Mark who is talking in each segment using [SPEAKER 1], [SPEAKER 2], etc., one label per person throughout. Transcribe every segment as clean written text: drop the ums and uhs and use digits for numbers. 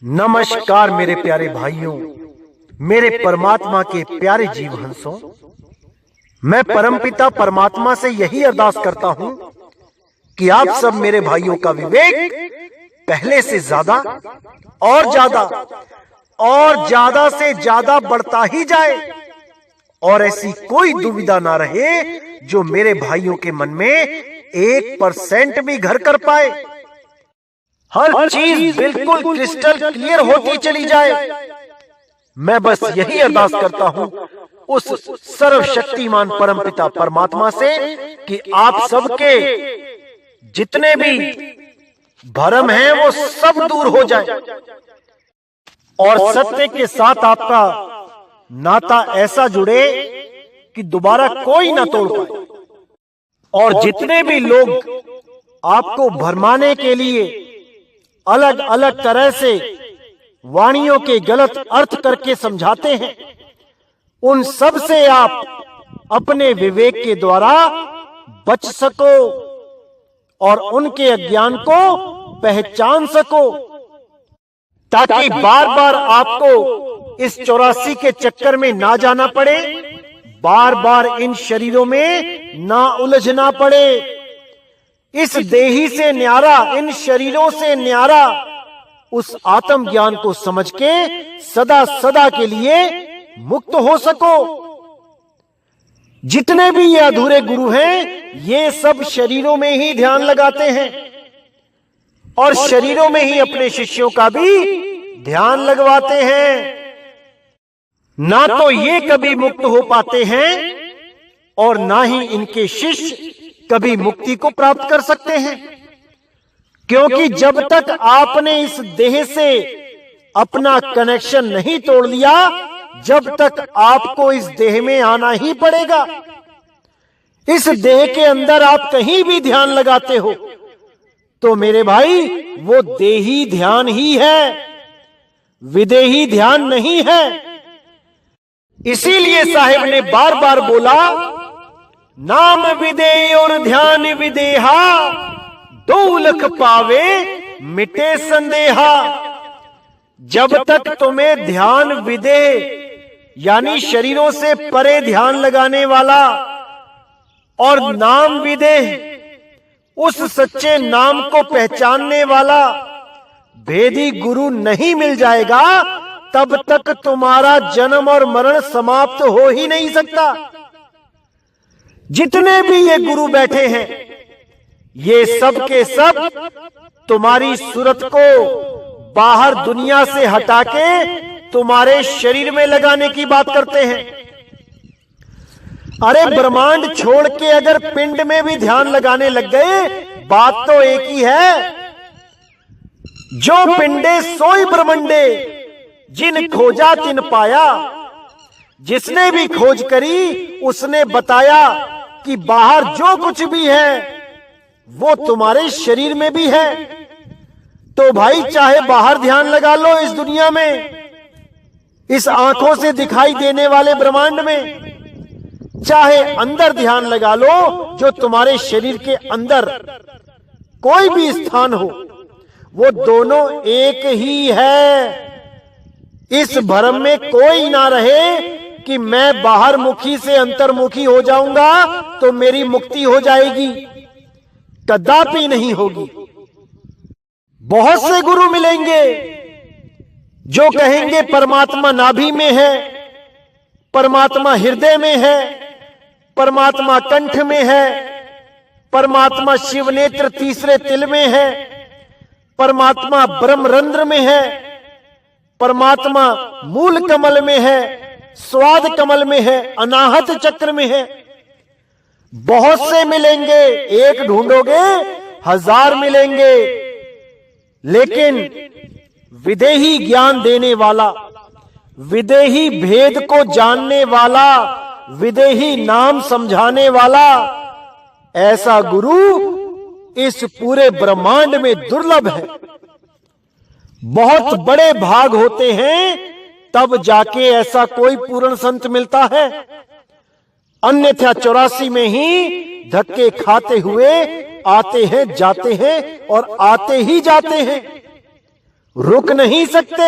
[SPEAKER 1] नमस्कार मेरे प्यारे भाइयों, मेरे परमात्मा के प्यारे जीव हंसों। मैं परमपिता परमात्मा से यही अरदास करता हूं कि आप सब मेरे भाइयों का विवेक पहले से ज्यादा और ज्यादा से ज्यादा बढ़ता ही जाए और ऐसी कोई दुविधा ना रहे जो मेरे भाइयों के मन में 1% भी घर कर पाए। हर चीज बिल्कुल क्रिस्टल क्लियर होती चली जाए। मैं बस यही अरदास करता हूं उस सर्वशक्तिमान परमपिता परमात्मा से कि आप सबके जितने भी भरम हैं वो सब दूर हो जाए और सत्य के साथ आपका नाता ऐसा जुड़े कि दोबारा कोई ना तोड़ पाए। और जितने भी लोग आपको भरमाने के लिए अलग अलग तरह से वाणियों के गलत अर्थ करके समझाते हैं, उन सब से आप अपने विवेक के द्वारा बच सको और उनके अज्ञान को पहचान सको, ताकि बार बार आपको इस 84 के चक्कर में ना जाना पड़े, बार बार इन शरीरों में ना उलझना पड़े। इस देही से न्यारा, इन शरीरों से न्यारा उस आत्म ज्ञान को समझ के सदा सदा के लिए मुक्त हो सको। जितने भी ये अधूरे गुरु हैं, ये सब शरीरों में ही ध्यान लगाते हैं और शरीरों में ही अपने शिष्यों का भी ध्यान लगवाते हैं। ना तो ये कभी मुक्त हो पाते हैं और ना ही इनके शिष्य कभी मुक्ति को प्राप्त कर सकते हैं, क्योंकि जब तक आपने इस देह से अपना कनेक्शन नहीं तोड़ लिया, जब तक आपको इस देह में आना ही पड़ेगा। इस देह के अंदर आप कहीं भी ध्यान लगाते हो तो मेरे भाई वो देही ध्यान ही है, विदेही ध्यान नहीं है। इसीलिए साहिब ने बार बार बोला, नाम विदेह और ध्यान विदेहा, 2 लख पावे मिटे संदेहा। जब तक तुम्हें ध्यान विदेह यानी शरीरों से परे ध्यान लगाने वाला और नाम विदेह उस सच्चे नाम को पहचानने वाला भेदी गुरु नहीं मिल जाएगा, तब तक तुम्हारा जन्म और मरण समाप्त हो ही नहीं सकता। जितने भी ये गुरु बैठे हैं, ये सब के सब तुम्हारी सूरत को बाहर दुनिया से हटा के तुम्हारे शरीर में लगाने की बात करते हैं। अरे ब्रह्मांड छोड़ के अगर पिंड में भी ध्यान लगाने लग गए, बात तो एक ही है। जो पिंडे सोई ब्रह्मंडे, जिन खोजा तिन पाया। जिसने भी खोज करी उसने बताया कि बाहर जो कुछ भी है वो तुम्हारे शरीर में भी है। तो भाई चाहे बाहर ध्यान लगा लो इस दुनिया में, इस आंखों से दिखाई देने वाले ब्रह्मांड में, चाहे अंदर ध्यान लगा लो जो तुम्हारे शरीर के अंदर कोई भी स्थान हो, वो दोनों एक ही है। इस भ्रम में कोई ना रहे कि मैं बाहर मुखी से अंतर्मुखी हो जाऊंगा तो मेरी मुक्ति हो जाएगी, कदापि नहीं होगी। बहुत से गुरु मिलेंगे जो कहेंगे परमात्मा नाभि में है, परमात्मा हृदय में है, परमात्मा कंठ में है, परमात्मा शिव नेत्र तीसरे तिल में है, परमात्मा ब्रह्मरंध्र में है, परमात्मा मूल कमल में है, स्वाद कमल में है, अनाहत चक्र में है। बहुत से मिलेंगे, एक ढूंढोगे 1000 मिलेंगे, लेकिन विदेही ज्ञान देने वाला, विदेही भेद को जानने वाला, विदेही नाम समझाने वाला ऐसा गुरु इस पूरे ब्रह्मांड में दुर्लभ है। बहुत बड़े भाग होते हैं तब जाके ऐसा कोई पूर्ण संत मिलता है, अन्यथा 84 में ही धक्के खाते हुए आते हैं, जाते हैं और आते ही जाते हैं। रुक नहीं सकते।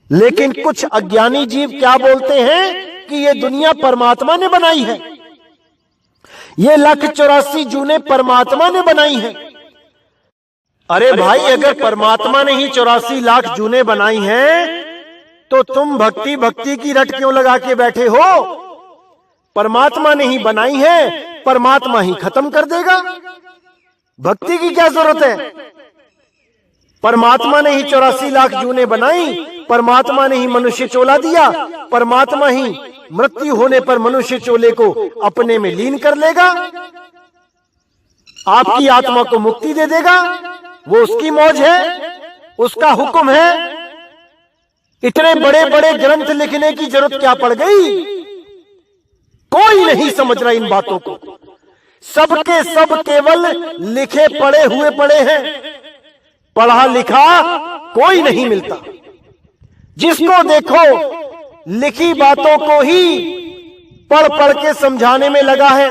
[SPEAKER 1] लेकिन कुछ अज्ञानी जीव क्या बोलते हैं कि ये दुनिया परमात्मा ने बनाई है, ये 1,84 जूने परमात्मा ने बनाई है। अरे भाई, अगर परमात्मा ने ही 84 लाख जूने बनाई हैं, तो तुम भक्ति भक्ति की रट क्यों लगा के बैठे हो? परमात्मा ने ही बनाई है, परमात्मा ही खत्म कर देगा, भक्ति की क्या जरूरत है? परमात्मा ने ही 84 लाख जूने बनाई, परमात्मा ने ही मनुष्य चोला दिया, परमात्मा ही मृत्यु होने पर मनुष्य चोले को अपने में लीन कर लेगा, आपकी आत्मा को मुक्ति दे देगा। वो उसकी मौज है, उसका हुक्म है। इतने बड़े बड़े ग्रंथ लिखने की जरूरत क्या पड़ गई? कोई नहीं समझ रहा इन बातों को। सबके सब केवल लिखे पढ़े हुए पड़े हैं, पढ़ा लिखा कोई नहीं मिलता। जिसको देखो लिखी बातों को ही पढ़ पढ़ के समझाने में लगा है।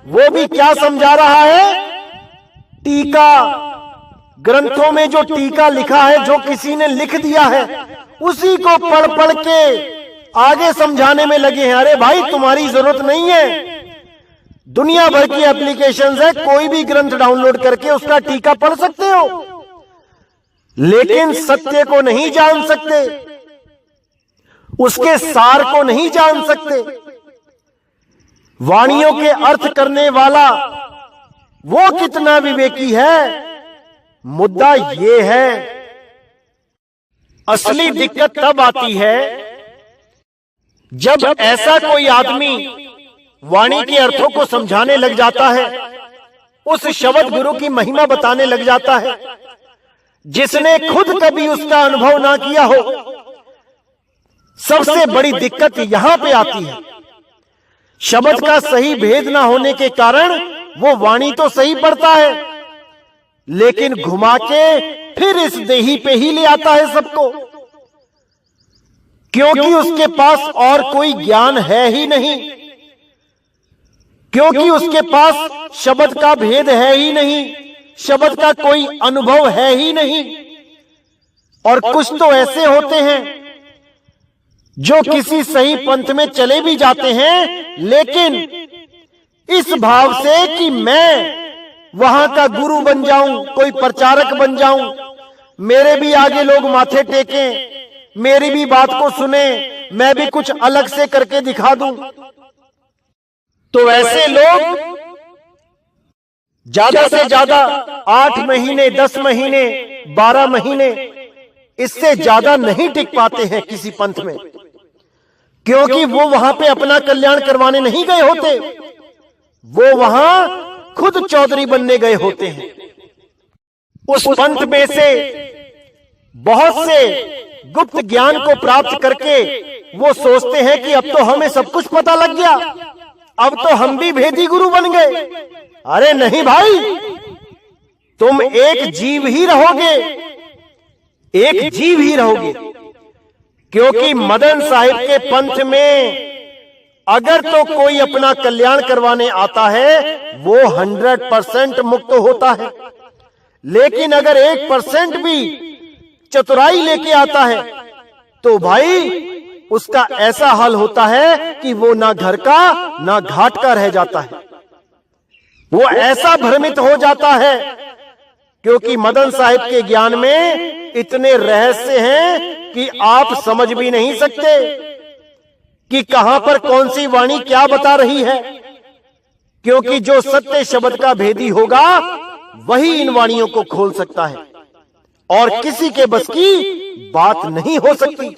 [SPEAKER 1] वो भी क्या समझा रहा है? टीका, ग्रंथों में जो टीका लिखा है, जो किसी ने लिख दिया है, उसी को पढ़ पढ़ के आगे समझाने में लगे हैं। अरे भाई, तुम्हारी जरूरत नहीं है। दुनिया भर की एप्लीकेशंस है, कोई भी ग्रंथ डाउनलोड करके उसका टीका पढ़ सकते हो, लेकिन सत्य को नहीं जान सकते, उसके सार को नहीं जान सकते। वाणियों के अर्थ करने वाला वो कितना विवेकी है? मुद्दा ये है, असली दिक्कत तब आती है जब ऐसा कोई आदमी वाणी के अर्थों को समझाने लग जाता है, उस शब्द गुरु की महिमा बताने लग जाता है, जिसने खुद कभी उसका अनुभव ना किया हो। सबसे बड़ी दिक्कत यहां पे आती है। शब्द का सही भेद ना होने के कारण वो वाणी तो सही पढ़ता है, लेकिन घुमा के फिर इस देही पे ही ले आता है सबको, क्योंकि उसके पास और कोई ज्ञान है ही नहीं, क्योंकि उसके पास शब्द का भेद है ही नहीं, शब्द का कोई अनुभव है ही नहीं। और कुछ तो ऐसे होते हैं जो किसी सही पंथ में चले भी जाते हैं, लेकिन इस भाव से कि मैं वहां का गुरु बन जाऊं, कोई प्रचारक बन जाऊं, मेरे भी आगे लोग माथे टेकें, मेरी भी बात को सुने, मैं भी कुछ अलग से करके दिखा दूं। तो ऐसे लोग ज्यादा से ज्यादा 8 महीने, 10 महीने, 12 महीने, इससे ज्यादा नहीं टिक पाते हैं किसी पंथ में, क्योंकि वो वहां पे अपना कल्याण करवाने नहीं गए होते, वो वहां खुद चौधरी बनने गए होते हैं। उस पंथ में से बहुत से गुप्त ज्ञान को प्राप्त करके वो सोचते हैं कि अब तो हमें सब कुछ पता लग गया, अब तो हम भी भेदी गुरु बन गए। अरे नहीं भाई, तुम एक जीव ही रहोगे, एक जीव ही रहोगे, क्योंकि मदन साहिब के पंथ में अगर तो कोई अपना कल्याण करवाने आता है, वो 100% मुक्त होता है, लेकिन अगर 1% भी चतुराई लेके आता है, तो भाई उसका ऐसा हाल होता है कि वो ना घर का ना घाट का रह जाता है। वो ऐसा भ्रमित हो जाता है, क्योंकि मदन साहिब के ज्ञान में इतने रहस्य हैं कि आप समझ भी नहीं सकते कि कहां पर कौन सी वाणी क्या बता रही है, क्योंकि जो सत्य शब्द का भेदी होगा वही इन वाणियों को खोल सकता है, और किसी के बस की बात नहीं हो सकती।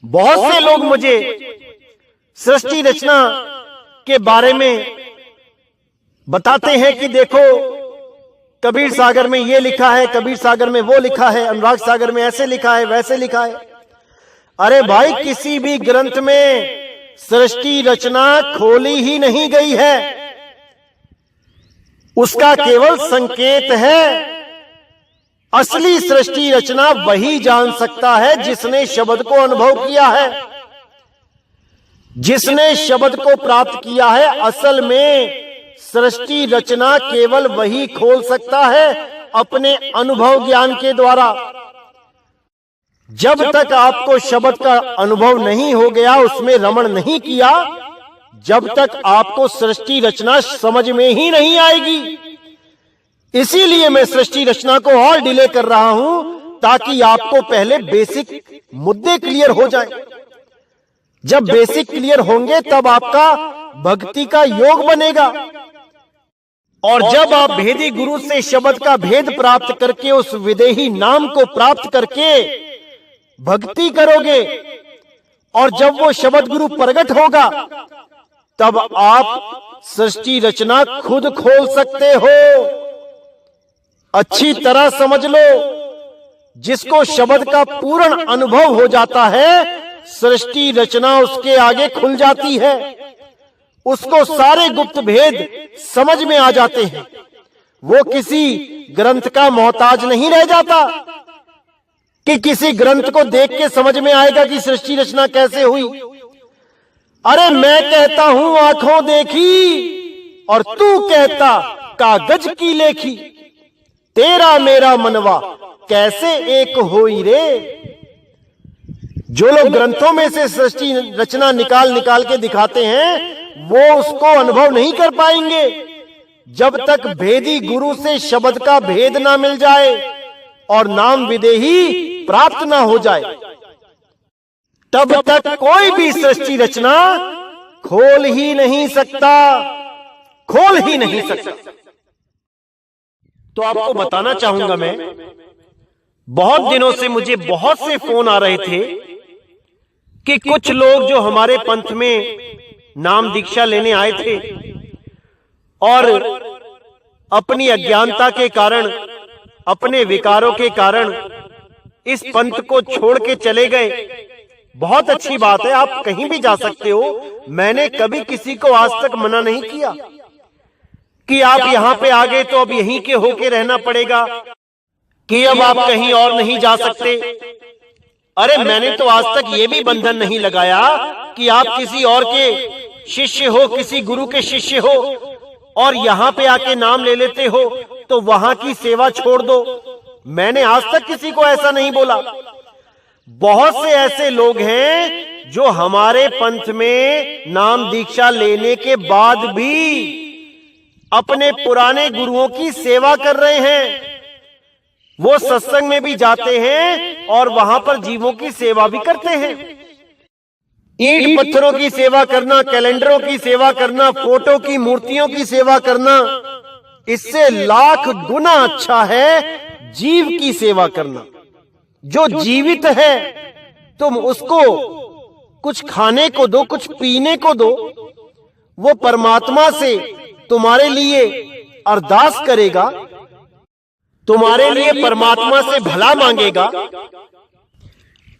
[SPEAKER 1] बहुत से लोग मुझे सृष्टि रचना के बारे में बताते हैं कि देखो, कबीर सागर में ये लिखा है, कबीर सागर में वो लिखा है, अनुराग सागर में ऐसे लिखा है, वैसे लिखा है। अरे भाई, किसी भी ग्रंथ में सृष्टि रचना खोली ही नहीं गई है, उसका केवल संकेत है। असली सृष्टि रचना वही जान सकता है जिसने शब्द को अनुभव किया है, जिसने शब्द को प्राप्त किया है। असल में सृष्टि रचना केवल वही खोल सकता है अपने अनुभव ज्ञान के द्वारा। जब तक आपको शब्द का अनुभव नहीं हो गया, उसमें रमण नहीं किया, जब तक आपको सृष्टि रचना समझ में ही नहीं आएगी। इसीलिए मैं सृष्टि रचना को और डिले कर रहा हूं, ताकि आपको पहले बेसिक मुद्दे क्लियर हो जाए। जब बेसिक क्लियर होंगे तब आपका भक्ति का योग बनेगा। और जब आप भेदी गुरु से शब्द का भेद प्राप्त करके उस विदेही नाम को प्राप्त करके भक्ति करोगे, और जब वो शब्द गुरु प्रकट होगा, तब आप सृष्टि रचना खुद खोल सकते हो। अच्छी तरह समझ लो, जिसको शब्द का पूर्ण अनुभव हो जाता है, सृष्टि रचना उसके आगे खुल जाती है। उसको सारे गुप्त भेद समझ में आ जाते हैं। वो किसी ग्रंथ का मोहताज नहीं रह जाता कि किसी ग्रंथ को देख के समझ में आएगा कि सृष्टि रचना कैसे हुई। अरे मैं कहता हूं आंखों देखी, और तू कहता कागज की लेखी। तेरा मेरा मनवा कैसे एक होई रे। जो लोग ग्रंथों में से सृष्टि रचना निकाल निकाल के दिखाते हैं, वो उसको अनुभव नहीं कर पाएंगे जब तक भेदी गुरु से शब्द का भेद ना मिल जाए और नाम विदेही प्राप्त ना हो जाए। तब तक कोई भी सृष्टि रचना खोल ही नहीं सकता, खोल ही नहीं सकता। तो आपको बताना चाहूंगा मैं, बहुत दिनों से मुझे बहुत से फोन आ रहे थे कि कुछ लोग जो हमारे पंथ में नाम दीक्षा लेने आए थे और अपनी अज्ञानता के कारण, अपने विकारों के कारण इस पंथ को छोड़ के चले गए। बहुत अच्छी बात है, आप कहीं भी जा सकते हो। मैंने कभी किसी को आज तक मना नहीं किया कि आप यहां पे आ गए तो अब यहीं के होके रहना पड़ेगा, कि अब आप कहीं और नहीं जा सकते। अरे मैंने तो आज तक ये भी बंधन नहीं लगाया कि आप किसी और के शिष्य हो, किसी गुरु के शिष्य हो और यहां पे आके नाम ले लेते हो तो वहां की सेवा छोड़ दो। मैंने आज तक किसी को ऐसा नहीं बोला। बहुत से ऐसे लोग हैं जो हमारे पंथ में नाम दीक्षा लेने के बाद भी अपने पुराने गुरुओं की सेवा कर रहे हैं। वो सत्संग में भी जाते हैं और वहां पर जीवों की सेवा भी करते हैं। ईंट पत्थरों की सेवा करना, कैलेंडरों की सेवा करना, फोटो की मूर्तियों की सेवा करना, इससे लाख गुना अच्छा है जीव की सेवा करना। जो जीवित है तुम उसको कुछ खाने को दो, कुछ पीने को दो, वो परमात्मा से तुम्हारे लिए अरदास करेगा, तुम्हारे लिए परमात्मा से भला मांगेगा।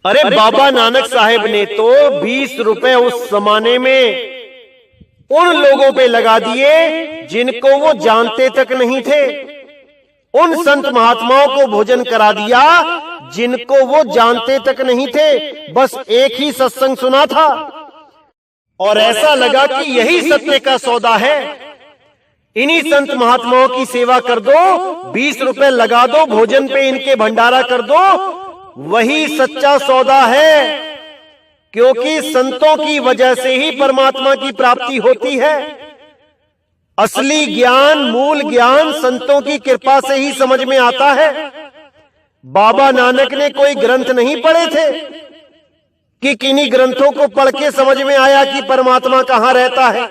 [SPEAKER 1] अरे बाबा नानक साहेब ने तो 20 रुपए उस जमाने में उन लोगों पे लगा दिए जिनको वो जानते तक नहीं थे। उन संत महात्माओं को भोजन करा दिया जिनको वो जानते तक नहीं थे, बस एक ही सत्संग सुना था और ऐसा लगा कि यही सत्य का सौदा है। इन्हीं संत महात्माओं की सेवा कर दो, 20 रुपए लगा दो, भोजन पे इनके भंडारा कर दो, वही सच्चा सौदा है। क्योंकि संतों की वजह से ही परमात्मा की प्राप्ति होती है। असली ज्ञान, मूल ज्ञान संतों की कृपा से ही समझ में आता है। बाबा नानक ने कोई ग्रंथ नहीं पढ़े थे कि किन्हीं ग्रंथों को पढ़ के समझ में आया कि परमात्मा कहां रहता है।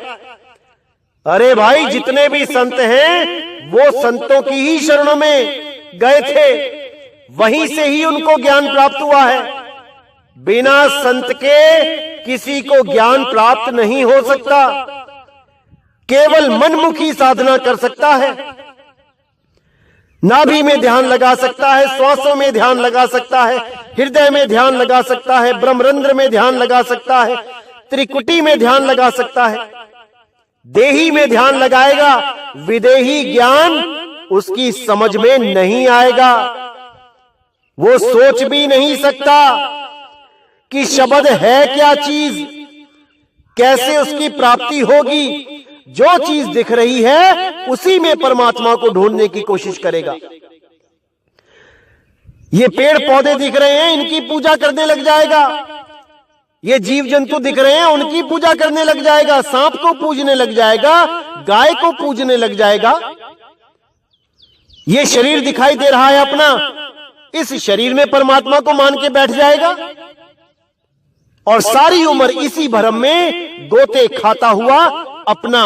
[SPEAKER 1] अरे भाई, जितने भी संत हैं वो संतों की ही शरणों में गए थे, वहीं से ही उनको ज्ञान प्राप्त हुआ है। बिना संत के किसी को ज्ञान प्राप्त नहीं हो सकता। केवल मनमुखी साधना कर सकता है, नाभि में ध्यान लगा सकता है, श्वासों में ध्यान लगा सकता है, हृदय में ध्यान लगा सकता है, ब्रह्मरंध्र में ध्यान लगा सकता है, त्रिकुटी में ध्यान लगा सकता है। देही में ध्यान लगाएगा, विदेही ज्ञान उसकी समझ में नहीं आएगा। वो सोच भी नहीं सकता कि शब्द है क्या चीज, कैसे उसकी प्राप्ति होगी। जो चीज दिख रही है उसी में परमात्मा को ढूंढने की कोशिश करेगा। ये पेड़ पौधे दिख रहे हैं, इनकी पूजा करने लग जाएगा। ये जीव जंतु दिख रहे हैं, उनकी पूजा करने लग जाएगा। सांप को पूजने लग जाएगा, गाय को पूजने लग जाएगा। ये शरीर दिखाई दे रहा है अपना, इस शरीर में परमात्मा को मान के बैठ जाएगा और सारी उम्र इसी भ्रम में गोते खाता हुआ अपना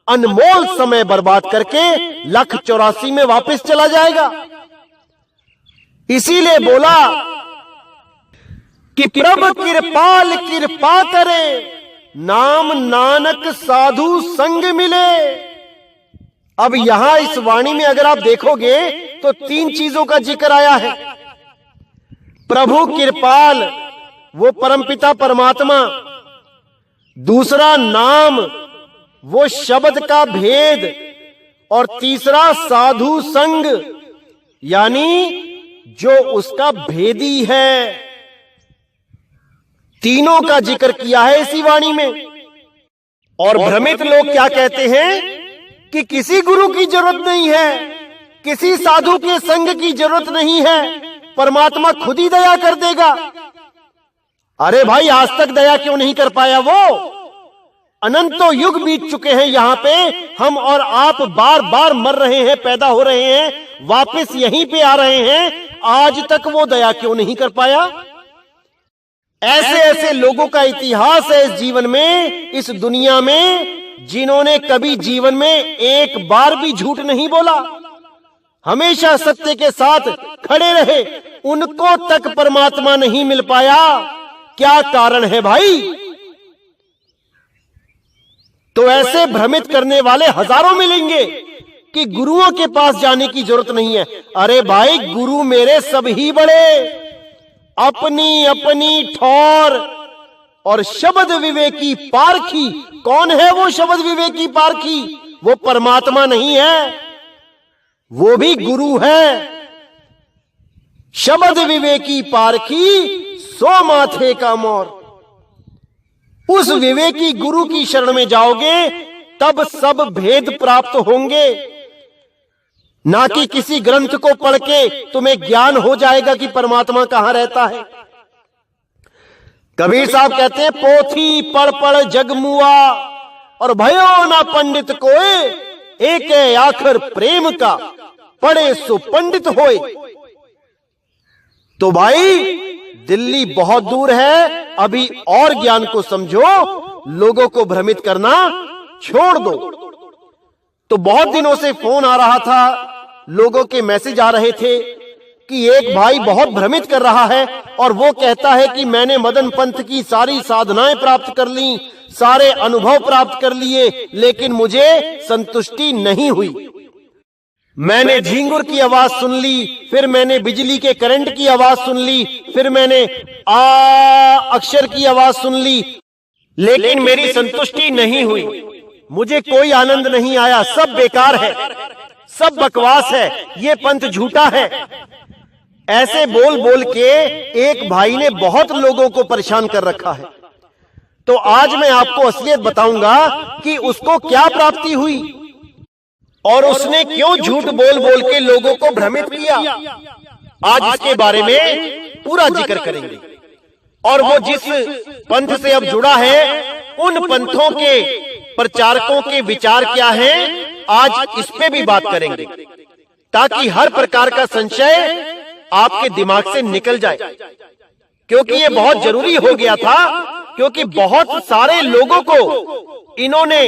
[SPEAKER 1] अनमोल समय बर्बाद करके 1,84 में वापस चला जाएगा। इसीलिए बोला कि प्रभु कृपाल कृपा करे, नाम नानक साधु संग मिले। अब यहां इस वाणी में अगर आप देखोगे तो 3 चीजों का जिक्र आया है। प्रभु कृपाल, वो परमपिता परमात्मा। दूसरा नाम, वो शब्द का भेद। और तीसरा साधु संग, यानी जो उसका भेदी है। तीनों का जिक्र किया है इसी वाणी में। और भ्रमित लोग क्या कहते हैं कि किसी गुरु की जरूरत नहीं है, किसी साधु के संग की जरूरत नहीं है, परमात्मा खुद ही दया कर देगा। अरे भाई, आज तक दया क्यों नहीं कर पाया वो? अनंतों युग बीत चुके हैं यहां पे, हम और आप बार बार मर रहे हैं, पैदा हो रहे हैं, वापस यहीं पे आ रहे हैं, आज तक वो दया क्यों नहीं कर पाया? ऐसे ऐसे लोगों का इतिहास है इस जीवन में, इस दुनिया में, जिन्होंने कभी जीवन में एक बार भी झूठ नहीं बोला, हमेशा सत्य के साथ खड़े रहे। उनको तक परमात्मा नहीं मिल पाया। क्या कारण है भाई? तो ऐसे भ्रमित करने वाले हजारों मिलेंगे कि गुरुओं के पास जाने की जरूरत नहीं है। अरे भाई, गुरु मेरे सब ही बड़े, अपनी अपनी ठौर और शब्द विवेकी पारखी। कौन है वो शब्द विवेकी पारखी? वो परमात्मा नहीं है, वो भी गुरु है। शब्द विवेकी पारखी, सो माथे का मोर। उस विवेकी गुरु की शरण में जाओगे तब सब भेद प्राप्त होंगे, ना कि किसी ग्रंथ को पढ़ के तुम्हें ज्ञान हो जाएगा कि परमात्मा कहां रहता है। कबीर साहब कहते हैं, पोथी पढ़ पढ़ जगमुआ और भयो ना पंडित कोए, एक आखर प्रेम का पढ़े सो पंडित होए। तो भाई, दिल्ली बहुत दूर है, अभी और ज्ञान को समझो, लोगों को भ्रमित करना छोड़ दो। तो बहुत दिनों से फोन आ रहा था, लोगों के मैसेज आ रहे थे कि एक भाई बहुत भ्रमित कर रहा है और वो कहता है कि मैंने मदन पंथ की सारी साधनाएं प्राप्त कर ली, सारे अनुभव प्राप्त कर लिए, लेकिन मुझे संतुष्टि नहीं हुई। मैंने झींगुर की आवाज सुन ली, फिर मैंने बिजली के करंट की आवाज सुन ली, फिर मैंने आ अक्षर की आवाज सुन ली, लेकिन मेरी संतुष्टि नहीं हुई, मुझे कोई आनंद नहीं आया। सब बेकार है, सब बकवास है, ये पंथ झूठा है। ऐसे बोल बोल के एक भाई ने बहुत लोगों को परेशान कर रखा है। तो आज मैं आपको असलियत बताऊंगा कि उसको क्या प्राप्ति हुई और उसने क्यों झूठ बोल बोल के लोगों को भ्रमित किया। आज इसके बारे में पूरा जिक्र करेंगे। और वो जिस पंथ से अब जुड़ा है, उन पंथों के प्रचारकों के विचार क्या हैं, आज इस पे भी बात करेंगे, ताकि हर प्रकार का संशय आपके दिमाग से निकल जाए। क्योंकि ये बहुत जरूरी हो गया था, क्योंकि बहुत सारे लोगों को इन्होंने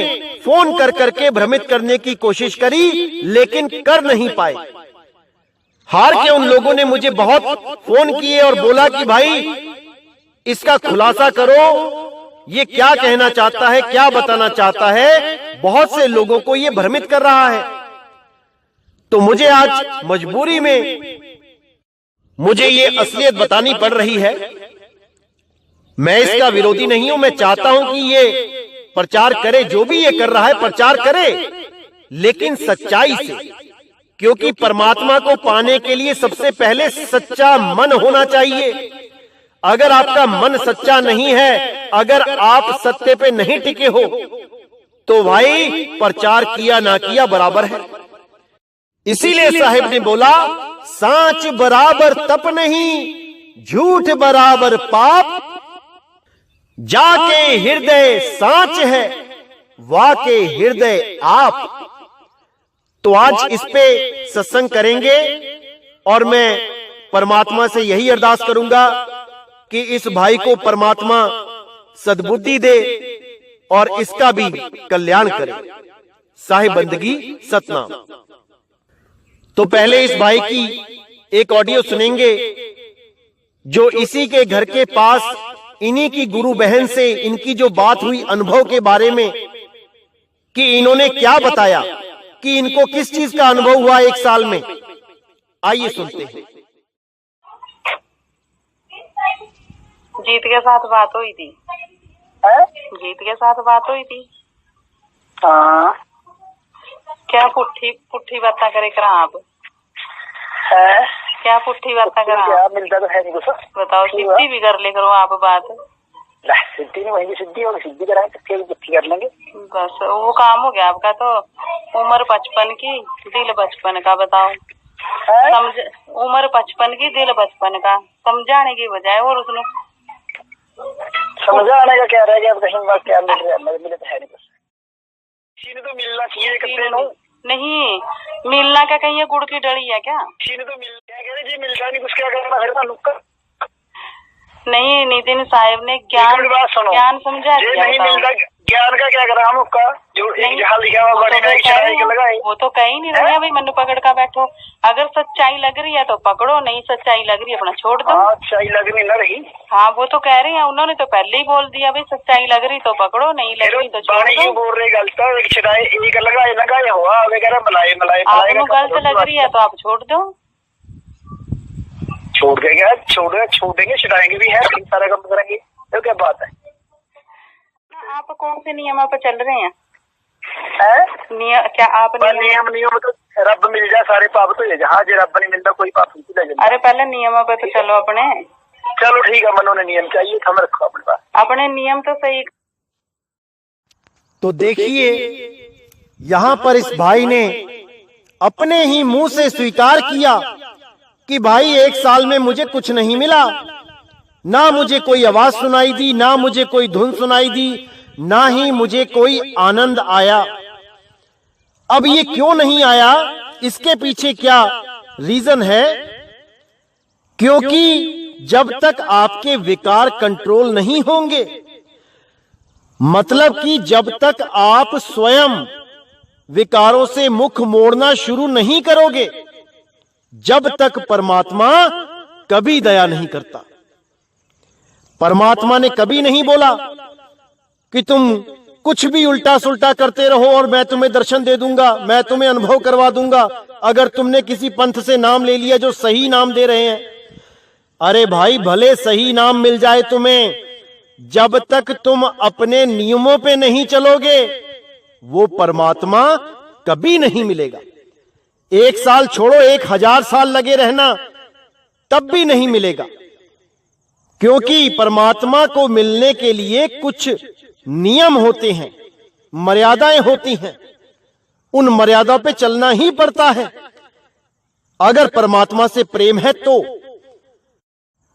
[SPEAKER 1] फोन कर करके भ्रमित करने की कोशिश करी, लेकिन कर नहीं पाए। हार के उन लोगों ने मुझे बहुत फोन किए और बोला कि भाई इसका खुलासा करो, ये क्या कहना चाहता है, क्या बताना चाहता है। बहुत से लोगों को ये भ्रमित कर रहा है। तो मुझे आज मजबूरी में मुझे ये असलियत बतानी पड़ रही है। मैं इसका विरोधी नहीं हूं, मैं चाहता हूं कि ये प्रचार करे, जो भी ये कर रहा है प्रचार करे, लेकिन सच्चाई से। क्योंकि परमात्मा को पाने के लिए सबसे पहले सच्चा मन होना चाहिए। अगर आपका मन सच्चा नहीं है, अगर आप सत्य पे नहीं टिके हो, तो भाई प्रचार किया ना किया बराबर है। इसीलिए साहिब ने बोला सांच बराबर तप नहीं, झूठ बराबर पाप। जाके हृदय सांच है, वाके हृदय आप। तो आज इस पे सत्संग करेंगे और मैं परमात्मा से यही अरदास करूंगा कि इस भाई को परमात्मा सद्बुद्धि दे और इसका भी कल्याण करे। साहिब बंदगी सतनाम। तो पहले इस भाई की एक ऑडियो सुनेंगे जो इसी के घर के पास इन्हीं की गुरु बहन से इनकी जो बात हुई अनुभव के बारे में, कि इन्होंने क्या बताया, कि इनको किस चीज का अनुभव हुआ 1 साल में। आइए सुनते हैं।
[SPEAKER 2] जीत के साथ बात हुई थी। जीत के साथ बात हुई थी।
[SPEAKER 3] हाँ।
[SPEAKER 2] क्या पुट्ठी बातें करे करा आप? क्या पुट्ठी बातें करा?
[SPEAKER 3] क्या मिलता तो है नहीं कुछ।
[SPEAKER 2] बताओ, सिद्धि भी कर ले करो आप बात।
[SPEAKER 3] सिद्धि नहीं, वही सिद्धि होगी, सिद्धि कराएं तो फिर पुट्ठी कर लेंगे।
[SPEAKER 2] बस वो काम हो गया आपका। तो उम्र 55 की, दिल 55 का। बताओ, समझ उम्र 55 की, दिल 55 का। समझाने की बजाय और उसने
[SPEAKER 3] समझाने का क्या रह गया? कहीं बात क्या मिल रहा है? मिले तो है नहीं कुछ। किसी ने तो मिलना चाहिए।
[SPEAKER 2] नहीं मिलना क्या, कहीं गुड़ की डली है क्या?
[SPEAKER 3] किसी ने तो मिलता नहीं कुछ। क्या करना?
[SPEAKER 2] नहीं, नितिन साहब ने ज्ञान समझा दिया।
[SPEAKER 3] नहीं मिलता ज्ञान का क्या करा हम उसका? जो जहाँ लिखा हुआ
[SPEAKER 2] वो तो कहीं नहीं रहे भाई। मनु पकड़ का बैठो। अगर सच्चाई लग रही है तो पकड़ो, नहीं सच्चाई लग रही है अपना छोड़ दो।
[SPEAKER 3] सच्चाई लग नहीं रही।
[SPEAKER 2] हाँ, वो तो कह रहे हैं, उन्होंने तो पहले ही बोल दिया भाई, सच्चाई लग रही तो पकड़ो, नहीं लग रही तो छोड़ दो।
[SPEAKER 3] बोल रहे गलत लगाए हुआ
[SPEAKER 2] आपको गलत लग रही है तो आप छोड़ दो।
[SPEAKER 3] छोड़ देंगे, छोड़ेंगे, छुड़ाएंगे भी है, सारा काम करेंगे। तो क्या बात है?
[SPEAKER 2] आप कौन से नियम पर चल रहे हैं?
[SPEAKER 3] क्या आप नियम तो रब मिल जाए सारे पाप तो जहाँ जे रब नहीं मिलता कोई पाप नहीं ले।
[SPEAKER 2] अरे पहले नियमों पे तो चलो अपने।
[SPEAKER 3] चलो ठीक है, मनो ने नियम चाहिए, हम रखो अपने पास।
[SPEAKER 2] अपने नियम तो सही।
[SPEAKER 1] तो देखिए, यहां पर इस भाई ने अपने ही मुंह से स्वीकार किया कि भाई 1 साल में मुझे कुछ नहीं मिला। ना मुझे कोई आवाज सुनाई दी, ना मुझे कोई धुन सुनाई दी, ना ही मुझे कोई आनंद आया। अब ये क्यों नहीं आया, इसके पीछे क्या रीजन है? क्योंकि जब तक आपके विकार कंट्रोल नहीं होंगे, मतलब कि जब तक आप स्वयं विकारों से मुख मोड़ना शुरू नहीं करोगे, जब तक परमात्मा कभी दया नहीं करता। परमात्मा ने कभी नहीं बोला कि तुम कुछ भी उल्टा सुल्टा करते रहो और मैं तुम्हें दर्शन दे दूंगा, मैं तुम्हें अनुभव करवा दूंगा अगर तुमने किसी पंथ से नाम ले लिया जो सही नाम दे रहे हैं। अरे भाई, भले सही नाम मिल जाए तुम्हें, जब तक तुम अपने नियमों पे नहीं चलोगे वो परमात्मा कभी नहीं मिलेगा। 1 साल छोड़ो, 1000 साल लगे रहना तब भी नहीं मिलेगा। क्योंकि परमात्मा को मिलने के लिए कुछ नियम होते हैं, मर्यादाएं होती हैं, उन मर्यादाओं पे चलना ही पड़ता है। अगर परमात्मा से प्रेम है तो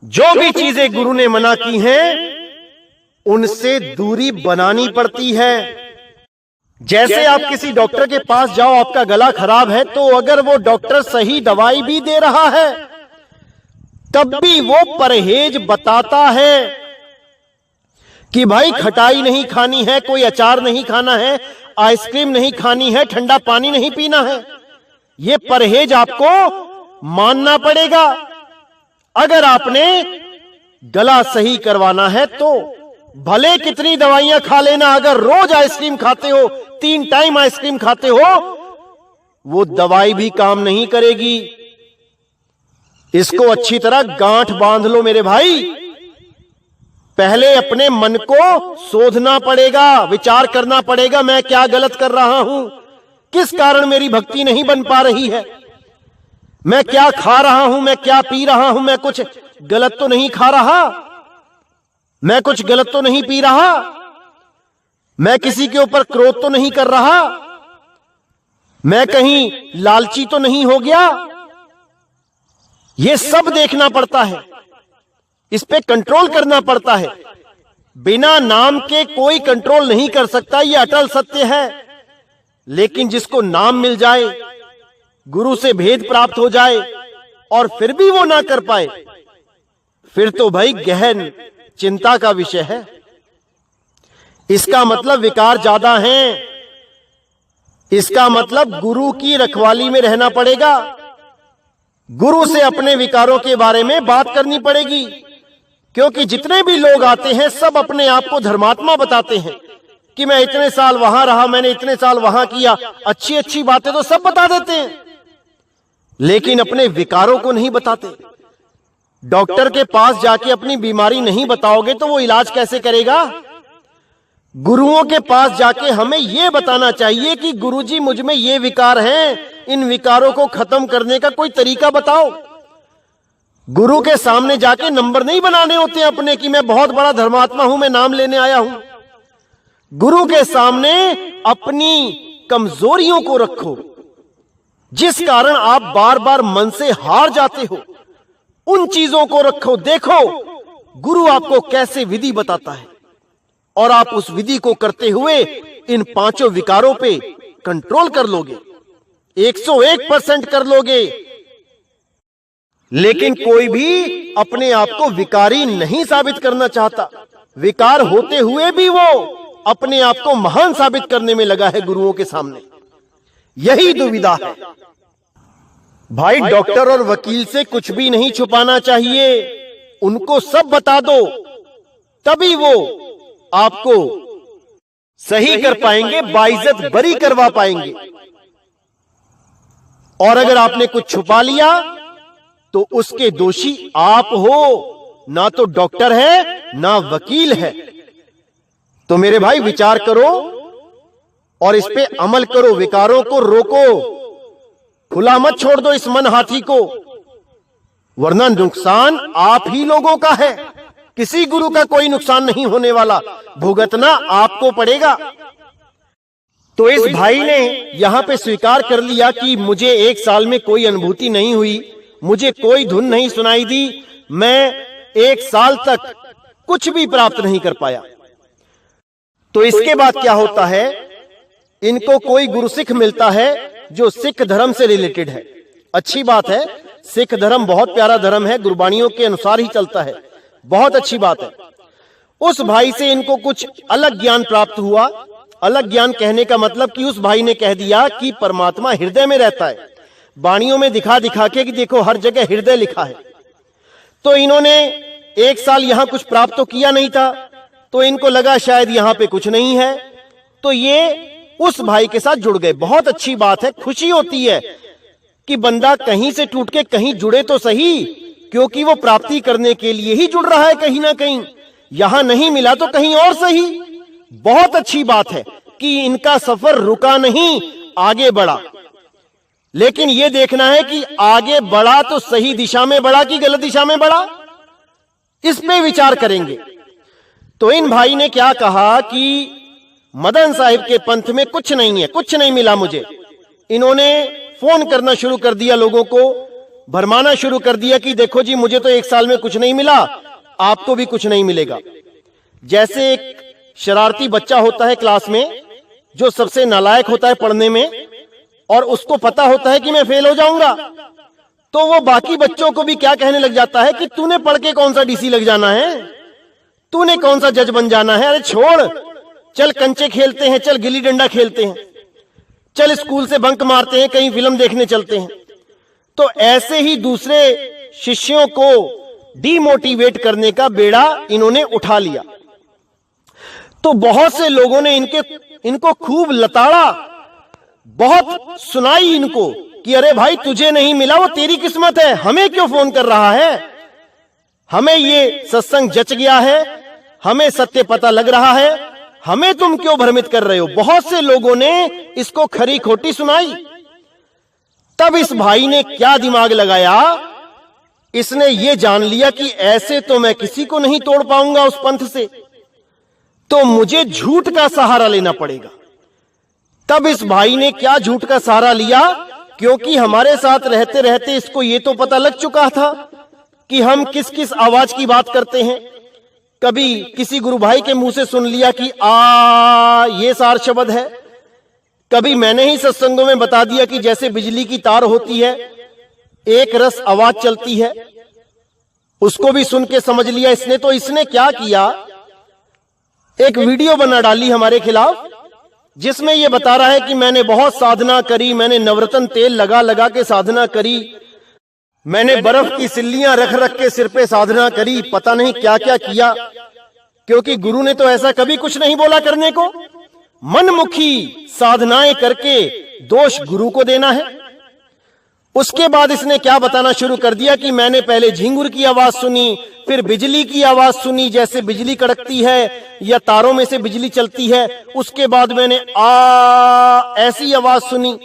[SPEAKER 1] जो भी चीजें गुरु ने मना की हैं उनसे दूरी बनानी पड़ती है। जैसे आप किसी डॉक्टर के पास जाओ, आपका गला खराब है, तो अगर वो डॉक्टर सही दवाई भी दे रहा है तब भी वो परहेज बताता है कि भाई खटाई नहीं खानी है, कोई अचार नहीं खाना है, आइसक्रीम नहीं खानी है, ठंडा पानी नहीं पीना है। ये परहेज आपको मानना पड़ेगा। अगर आपने गला सही करवाना है तो भले कितनी दवाइयां खा लेना, अगर रोज आइसक्रीम खाते हो, 3 टाइम आइसक्रीम खाते हो, वो दवाई भी काम नहीं करेगी। इसको अच्छी तरह गांठ बांध लो मेरे भाई। पहले अपने मन को शोधना पड़ेगा, विचार करना पड़ेगा, मैं क्या गलत कर रहा हूं, किस कारण मेरी भक्ति नहीं बन पा रही है, मैं क्या खा रहा हूं, मैं क्या पी रहा हूं, मैं कुछ गलत तो नहीं खा रहा, मैं कुछ गलत तो नहीं पी रहा, मैं किसी के ऊपर क्रोध तो नहीं कर रहा, मैं कहीं लालची तो नहीं हो गया। ये सब देखना पड़ता है, इस पे कंट्रोल करना पड़ता है। बिना नाम के कोई कंट्रोल नहीं कर सकता, ये अटल सत्य है। लेकिन जिसको नाम मिल जाए, गुरु से भेद प्राप्त हो जाए और फिर भी वो ना कर पाए, फिर तो भाई गहन चिंता का विषय है। इसका मतलब विकार ज्यादा हैं, इसका मतलब गुरु की रखवाली में रहना पड़ेगा, गुरु से अपने विकारों के बारे में बात करनी पड़ेगी। क्योंकि जितने भी लोग आते हैं सब अपने आप को धर्मात्मा बताते हैं कि मैं इतने साल वहां रहा, मैंने इतने साल वहां किया, अच्छी अच्छी बातें तो सब बता देते हैं, लेकिन अपने विकारों को नहीं बताते। डॉक्टर के पास जाके अपनी बीमारी नहीं बताओगे तो वो इलाज कैसे करेगा? गुरुओं के पास जाके हमें यह बताना चाहिए कि गुरुजी मुझ में ये विकार हैं, इन विकारों को खत्म करने का कोई तरीका बताओ। गुरु के सामने जाके नंबर नहीं बनाने होते अपने कि मैं बहुत बड़ा धर्मात्मा हूं, मैं नाम लेने आया हूं। गुरु के सामने अपनी कमजोरियों को रखो, जिस कारण आप बार बार मन से हार जाते हो, उन चीजों को रखो। देखो गुरु आपको कैसे विधि बताता है और आप उस विधि को करते हुए इन पांचों विकारों पे कंट्रोल कर लोगे, 101% कर लोगे। लेकिन कोई भी अपने आप को विकारी नहीं साबित करना चाहता, विकार होते हुए भी वो अपने आप को महान साबित करने में लगा है गुरुओं के सामने। यही दुविधा है भाई। डॉक्टर और वकील से कुछ भी नहीं छुपाना चाहिए, उनको सब बता दो, तभी वो आपको सही कर पाएंगे, बाइज्जत बरी करवा पाएंगे। और अगर आपने कुछ छुपा लिया तो उसके दोषी आप हो, ना तो डॉक्टर है ना वकील है। तो मेरे भाई विचार करो और इस पे अमल करो, विकारों को रोको, खुला मत छोड़ दो इस मन हाथी को, वरना नुकसान आप ही लोगों का है, किसी गुरु का कोई नुकसान नहीं होने वाला, भुगतना आपको पड़ेगा। तो इस भाई ने यहां पे स्वीकार कर लिया कि मुझे 1 साल में कोई अनुभूति नहीं हुई, मुझे कोई धुन नहीं सुनाई दी, मैं 1 साल तक कुछ भी प्राप्त नहीं कर पाया। तो इसके बाद क्या होता है, इनको कोई गुरु सिख मिलता है जो सिख धर्म से रिलेटेड है। अच्छी बात है, सिख धर्म बहुत प्यारा धर्म है, गुरबानियों के अनुसार ही चलता है, बहुत अच्छी बात है। उस भाई से इनको कुछ अलग ज्ञान प्राप्त हुआ। अलग ज्ञान कहने का मतलब कि उस भाई ने कह दिया कि परमात्मा हृदय में रहता है, वाणियों में दिखा दिखा के कि देखो हर जगह हृदय लिखा है। तो इन्होंने 1 साल यहां कुछ प्राप्त तो किया नहीं था, तो इनको लगा शायद यहां पे कुछ नहीं है, तो ये उस भाई के साथ जुड़ गए। बहुत अच्छी बात है, खुशी होती है कि बंदा कहीं से टूट के कहीं जुड़े तो सही, क्योंकि वो प्राप्ति करने के लिए ही जुड़ रहा है कहीं ना कहीं। यहां नहीं मिला तो कहीं और सही। बहुत अच्छी बात है कि इनका सफर रुका नहीं, आगे बढ़ा। लेकिन यह देखना है कि आगे बढ़ा तो सही दिशा में बढ़ा कि गलत दिशा में बढ़ा, इस पे विचार करेंगे। तो इन भाई ने क्या कहा कि मदन साहिब के पंथ में कुछ नहीं है, कुछ नहीं मिला मुझे। इन्होंने फोन करना शुरू कर दिया, लोगों को भरमाना शुरू कर दिया कि देखो जी मुझे तो 1 साल में कुछ नहीं मिला, आपको भी कुछ नहीं मिलेगा। जैसे एक शरारती बच्चा होता है क्लास में, जो सबसे नालायक होता है पढ़ने में, और उसको पता होता है कि मैं फेल हो जाऊंगा, तो वो बाकी बच्चों को भी क्या कहने लग जाता है कि तूने पढ़ के कौन सा डीसी लग जाना है, तूने कौन सा जज बन जाना है, अरे छोड़, चल कंचे खेलते हैं, चल गिल्ली डंडा खेलते हैं, चल स्कूल से बंक मारते हैं, कहीं फिल्म देखने चलते हैं। तो ऐसे ही दूसरे शिष्यों को डीमोटिवेट करने का बेड़ा इन्होंने उठा लिया। तो बहुत से लोगों ने इनको खूब लताड़ा, बहुत सुनाई इनको कि अरे भाई तुझे नहीं मिला वो तेरी किस्मत है, हमें क्यों फोन कर रहा है, हमें ये सत्संग जच गया है, हमें सत्य पता लग रहा है, हमें तुम क्यों भ्रमित कर रहे हो। बहुत से लोगों ने इसको खरी खोटी सुनाई। तब इस भाई ने क्या दिमाग लगाया, इसने ये जान लिया कि ऐसे तो मैं किसी को नहीं तोड़ पाऊंगा उस पंथ से, तो मुझे झूठ का सहारा लेना पड़ेगा। तब इस भाई ने क्या झूठ का सहारा लिया, क्योंकि हमारे साथ रहते रहते इसको ये तो पता लग चुका था कि हम किस किस आवाज की बात करते हैं। कभी किसी गुरु भाई के मुंह से सुन लिया कि ये सार शब्द है, कभी मैंने ही सत्संगों में बता दिया कि जैसे बिजली की तार होती है, एक रस आवाज चलती है, उसको भी सुन के समझ लिया इसने। तो इसने क्या किया, एक वीडियो बना डाली हमारे खिलाफ, जिसमें यह बता रहा है कि मैंने बहुत साधना करी, मैंने नवरत्न तेल लगा लगा के साधना करी, मैंने बर्फ की सिल्लियां रख रख के सिर पे साधना करी, पता नहीं क्या क्या किया, क्योंकि गुरु ने तो ऐसा कभी कुछ नहीं बोला करने को। मनमुखी साधनाएं करके दोष गुरु को देना है। उसके बाद इसने क्या बताना शुरू कर दिया कि मैंने पहले झिंगुर की आवाज सुनी, फिर बिजली की आवाज सुनी, जैसे बिजली कड़कती है या तारों में से बिजली चलती है, उसके बाद मैंने ऐसी आवाज सुनी।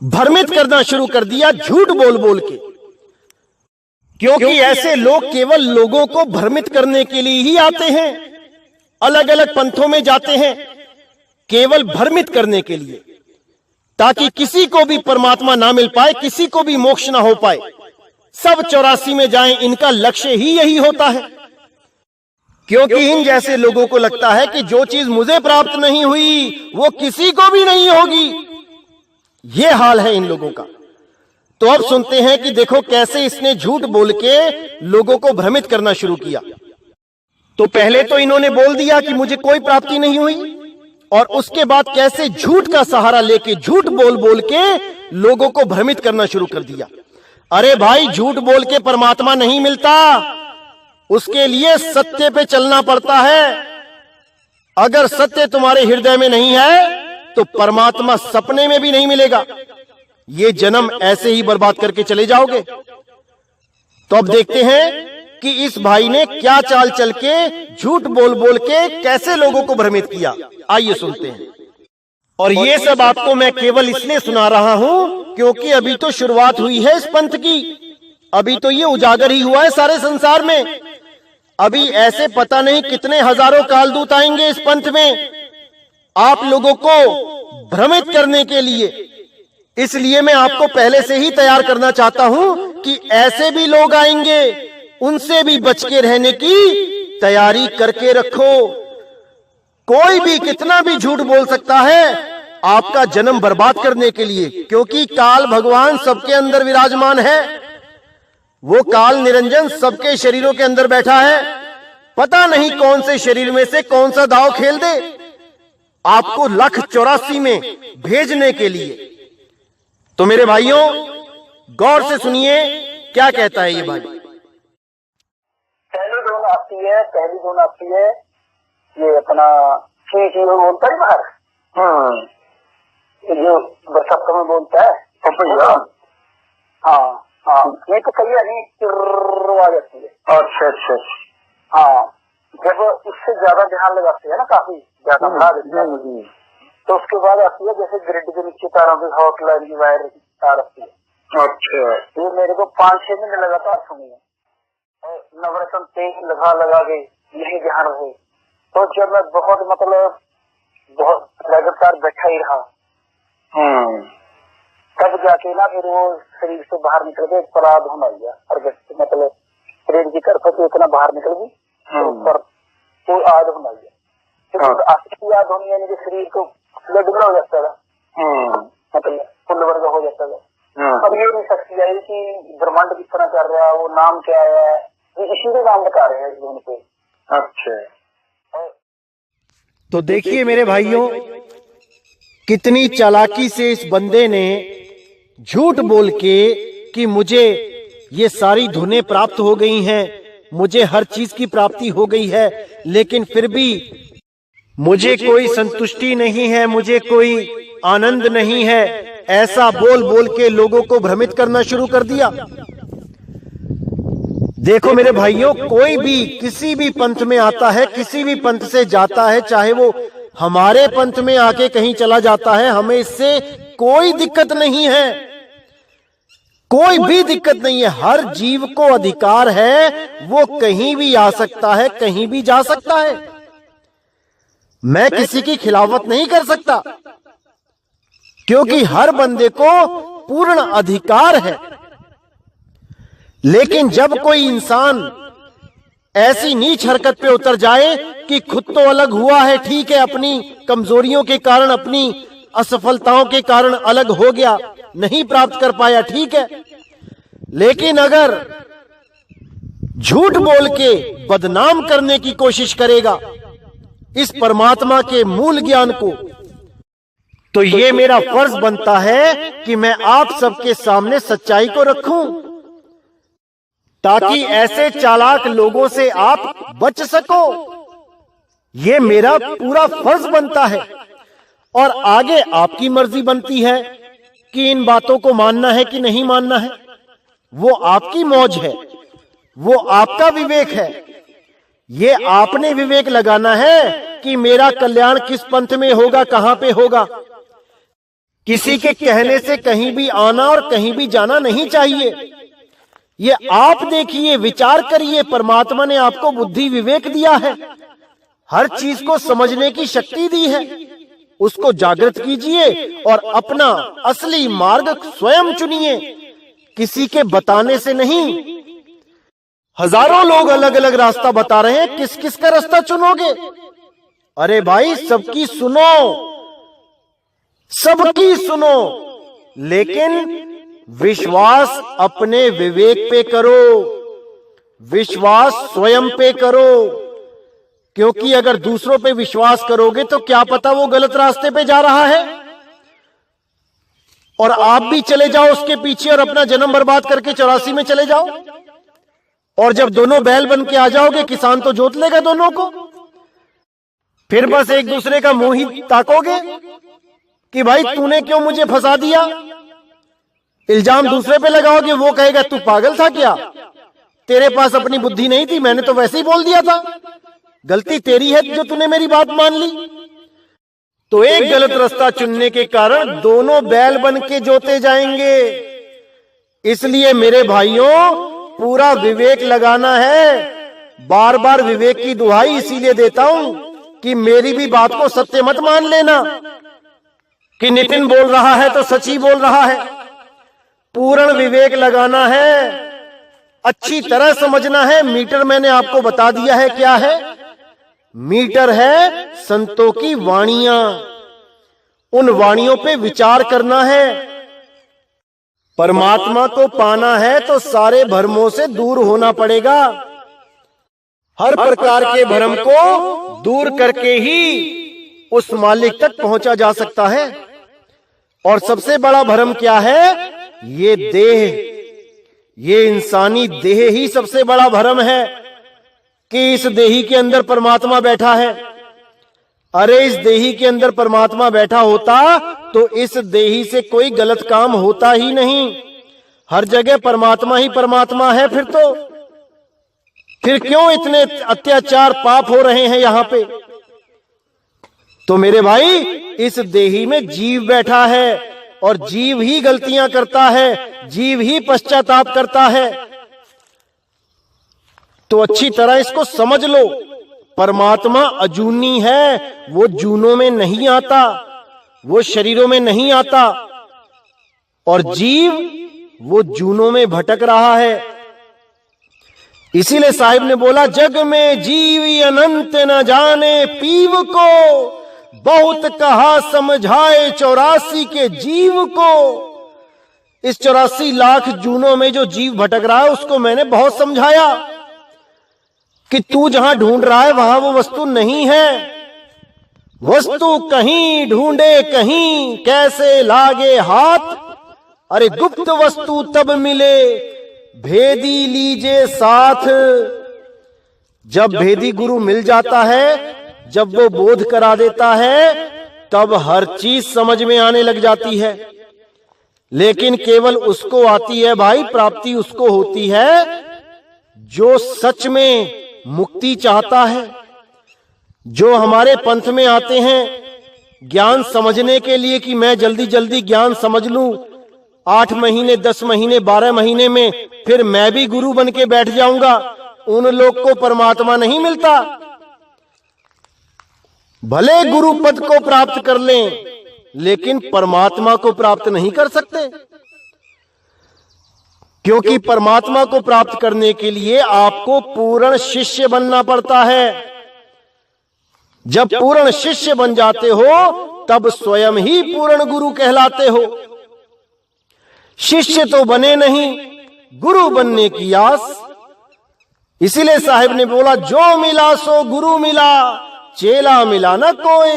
[SPEAKER 1] भ्रमित करना शुरू कर दिया झूठ बोल बोल के, क्योंकि ऐसे लोग केवल लोगों को भ्रमित करने के लिए ही आते हैं, अलग अलग पंथों में जाते हैं केवल भ्रमित करने के लिए, ताकि किसी को भी परमात्मा ना मिल पाए, किसी को भी मोक्ष ना हो पाए, सब 84 में जाएं। इनका लक्ष्य ही यही होता है, क्योंकि इन जैसे लोगों को लगता है कि जो चीज मुझे प्राप्त नहीं हुई वो किसी को भी नहीं होगी। ये हाल है इन लोगों का। तो अब सुनते हैं कि देखो कैसे इसने झूठ बोल के लोगों को भ्रमित करना शुरू किया। तो पहले तो इन्होंने बोल दिया कि मुझे कोई प्राप्ति नहीं हुई, और उसके बाद कैसे झूठ का सहारा लेके झूठ बोल बोल के लोगों को भ्रमित करना शुरू कर दिया। अरे भाई, झूठ बोल के परमात्मा नहीं मिलता, उसके लिए सत्य पे चलना पड़ता है। अगर सत्य तुम्हारे हृदय में नहीं है तो परमात्मा सपने में भी नहीं मिलेगा। ये जन्म ऐसे ही बर्बाद करके चले जाओगे। तो अब देखते हैं कि इस भाई ने क्या चाल चल के झूठ बोल बोल के कैसे लोगों को भ्रमित किया। आइए सुनते हैं। और ये सब आपको मैं केवल इसलिए सुना रहा हूं क्योंकि अभी तो शुरुआत हुई है इस पंथ की, अभी तो ये उजागर ही हुआ है सारे संसार में। अभी ऐसे पता नहीं कितने हजारों कालदूत आएंगे इस पंथ में आप लोगों को भ्रमित करने के लिए। इसलिए मैं आपको पहले से ही तैयार करना चाहता हूं कि ऐसे भी लोग आएंगे, उनसे भी बच के रहने की तैयारी करके रखो। कोई भी कितना भी झूठ बोल सकता है आपका जन्म बर्बाद करने के लिए, क्योंकि काल भगवान सबके अंदर विराजमान है। वो काल निरंजन सबके शरीरों के अंदर बैठा है। पता नहीं कौन से शरीर में से कौन सा दाव खेल दे आपको 184 में भेजने के लिए। तो मेरे भाइयों, गौर से सुनिए क्या कहता है ये भाई।
[SPEAKER 3] पहली धुन आती है ये अपना ची बोलता है बाहर, जो बरसात में बोलता है। हाँ, ये तो सही है, नहीं आ जाती है। अच्छा। हाँ, जब इससे ज्यादा ध्यान लगाते हैं ना, काफी ज्यादा बढ़ा देते हैं, तो उसके बाद आती है जैसे ग्रिड के नीचे तारों की हॉट लाइन की वायर तार आती है। अच्छा, ये मेरे को 5-6 महीने लगातार सुनी है, नवरत्न तेल लगा के यही ध्यान रहे। तो जब मैं बहुत लगातार बैठा ही रहा, तब जाके ना फिर वो शरीर से बाहर निकल के अपराध होना गया, और मतलब शरीर की तरफ से इतना बाहर निकल गई पर कोई आद होना गया। असली याद होनी यानी कि शरीर को लडुला हो जाता था, मतलब फुल वर्ग हो जाता था। अब ये नहीं सकती है कि ब्रह्मांड किस तरह कर रहा है, वो नाम क्या है, इसी के नाम बता रहे हैं जीवन पे। अच्छा,
[SPEAKER 1] तो देखिए मेरे भाइयों, कितनी चालाकी से इस बंदे ने झूठ बोल के कि मुझे ये सारी धुनें प्राप्त हो गई हैं, मुझे हर चीज की प्राप्ति हो गई है, लेकिन फिर भी मुझे कोई संतुष्टि नहीं है, मुझे कोई आनंद नहीं है, ऐसा बोल बोल के लोगों को भ्रमित करना शुरू कर दिया। देखो मेरे भाइयों, कोई भी किसी भी पंथ में आता है, किसी भी पंथ से जाता है, चाहे वो हमारे पंथ में आके कहीं चला जाता है, हमें इससे कोई दिक्कत नहीं है, कोई भी दिक्कत नहीं है। हर जीव को अधिकार है, वो कहीं भी आ सकता है, कहीं भी जा सकता है। मैं किसी की खिलाफत नहीं कर सकता, क्योंकि हर बंदे को पूर्ण अधिकार है। लेकिन जब कोई इंसान ऐसी नीच हरकत पे उतर जाए कि खुद तो अलग हुआ है, ठीक है, अपनी कमजोरियों के कारण, अपनी असफलताओं के कारण अलग हो गया, नहीं प्राप्त कर पाया, ठीक है, लेकिन अगर झूठ बोल के बदनाम करने की कोशिश करेगा इस परमात्मा के मूल ज्ञान को, तो ये मेरा फर्ज बनता है कि मैं आप सबके सामने सच्चाई को रखूं, ताकि ऐसे चालाक लोगों से आप बच सको। ये मेरा पूरा फर्ज बनता है। और आगे आपकी मर्जी बनती है कि इन बातों को मानना है कि नहीं मानना है। वो आपकी मौज है, वो आपका विवेक है। ये आपने विवेक लगाना है कि मेरा कल्याण किस पंथ में होगा, कहां पे होगा। किसी के कहने से कहीं भी आना और कहीं भी जाना नहीं चाहिए। ये आप देखिए, विचार करिए, परमात्मा ने आपको बुद्धि विवेक दिया है, हर चीज को समझने की शक्ति दी है। उसको जागृत कीजिए और अपना असली मार्ग स्वयं चुनिए, किसी के बताने से नहीं। हजारों लोग अलग अलग रास्ता बता रहे हैं, किस किस का रास्ता चुनोगे? अरे भाई, सबकी सुनो, सबकी सुनो, लेकिन विश्वास अपने विवेक पे करो, विश्वास स्वयं पे करो। क्योंकि अगर दूसरों पे विश्वास करोगे तो क्या पता वो गलत रास्ते पे जा रहा है और आप भी चले जाओ उसके पीछे और अपना जन्म बर्बाद करके 84 में चले जाओ। और जब दोनों बैल बन के आ जाओगे, किसान तो जोत लेगा दोनों को, फिर बस एक दूसरे का मुंह ही ताकोगे कि भाई तूने क्यों मुझे फंसा दिया। इल्जाम दूसरे पे लगाओगे, वो कहेगा तू पागल था क्या, तेरे पास अपनी बुद्धि नहीं थी, मैंने तो वैसे ही बोल दिया था, गलती तेरी है जो तूने मेरी बात मान ली। तो एक गलत रास्ता चुनने के कारण दोनों बैल बन के जोते जाएंगे। इसलिए मेरे भाइयों, पूरा विवेक लगाना है। बार बार विवेक की दुहाई इसीलिए देता हूं कि मेरी भी बात को सत्य मत मान लेना कि नितिन बोल रहा है तो सच ही बोल रहा है। पूर्ण विवेक लगाना है, अच्छी तरह समझना है। मीटर मैंने आपको बता दिया है क्या है। मीटर है संतों की वाणियां, उन वाणियों पे विचार करना है। परमात्मा को पाना है तो सारे भ्रमों से दूर होना पड़ेगा। हर प्रकार के भ्रम को दूर करके ही उस मालिक तक पहुंचा जा सकता है। और सबसे बड़ा भ्रम क्या है? ये देह, ये इंसानी देह ही सबसे बड़ा भ्रम है कि इस देही के अंदर परमात्मा बैठा है। अरे इस देही के अंदर परमात्मा बैठा होता तो इस देही से कोई गलत काम होता ही नहीं। हर जगह परमात्मा ही परमात्मा है। फिर क्यों इतने अत्याचार पाप हो रहे हैं यहां पे? तो मेरे भाई, इस देही में जीव बैठा है और जीव ही गलतियां करता है, जीव ही पश्चाताप करता है। तो अच्छी तरह इसको समझ लो। परमात्मा अजूनी है, वो जूनों में नहीं आता, वो शरीरों में नहीं आता। और जीव वो जूनों में भटक रहा है। इसीलिए साहिब ने बोला, जग में जीव अनंत न जाने पीव को, बहुत कहा समझाए 84 के जीव को। इस 84 लाख जूनों में जो जीव भटक रहा है उसको मैंने बहुत समझाया कि तू जहां ढूंढ रहा है वहां वो वस्तु नहीं है। वस्तु कहीं ढूंढे कहीं, कैसे लागे हाथ। अरे गुप्त वस्तु तब मिले, भेदी लीजे साथ। जब भेदी गुरु मिल जाता है, जब वो बोध करा देता है, तब हर चीज समझ में आने लग जाती है। लेकिन केवल उसको आती है भाई, प्राप्ति उसको होती है जो सच में मुक्ति चाहता है। जो हमारे पंथ में आते हैं ज्ञान समझने के लिए कि मैं जल्दी जल्दी ज्ञान समझ लूं, 8 महीने 10 महीने 12 महीने में फिर मैं भी गुरु बन के बैठ जाऊंगा, उन लोग को परमात्मा नहीं मिलता। भले गुरु पद को प्राप्त कर लें, लेकिन परमात्मा को प्राप्त नहीं कर सकते, क्योंकि परमात्मा को प्राप्त करने के लिए आपको पूर्ण शिष्य बनना पड़ता है। जब पूर्ण शिष्य बन जाते हो तब स्वयं ही पूर्ण गुरु कहलाते हो। शिष्य तो बने नहीं, गुरु बनने की आस। इसीलिए साहिब ने बोला, जो मिला सो गुरु मिला, चेला मिला ना कोई।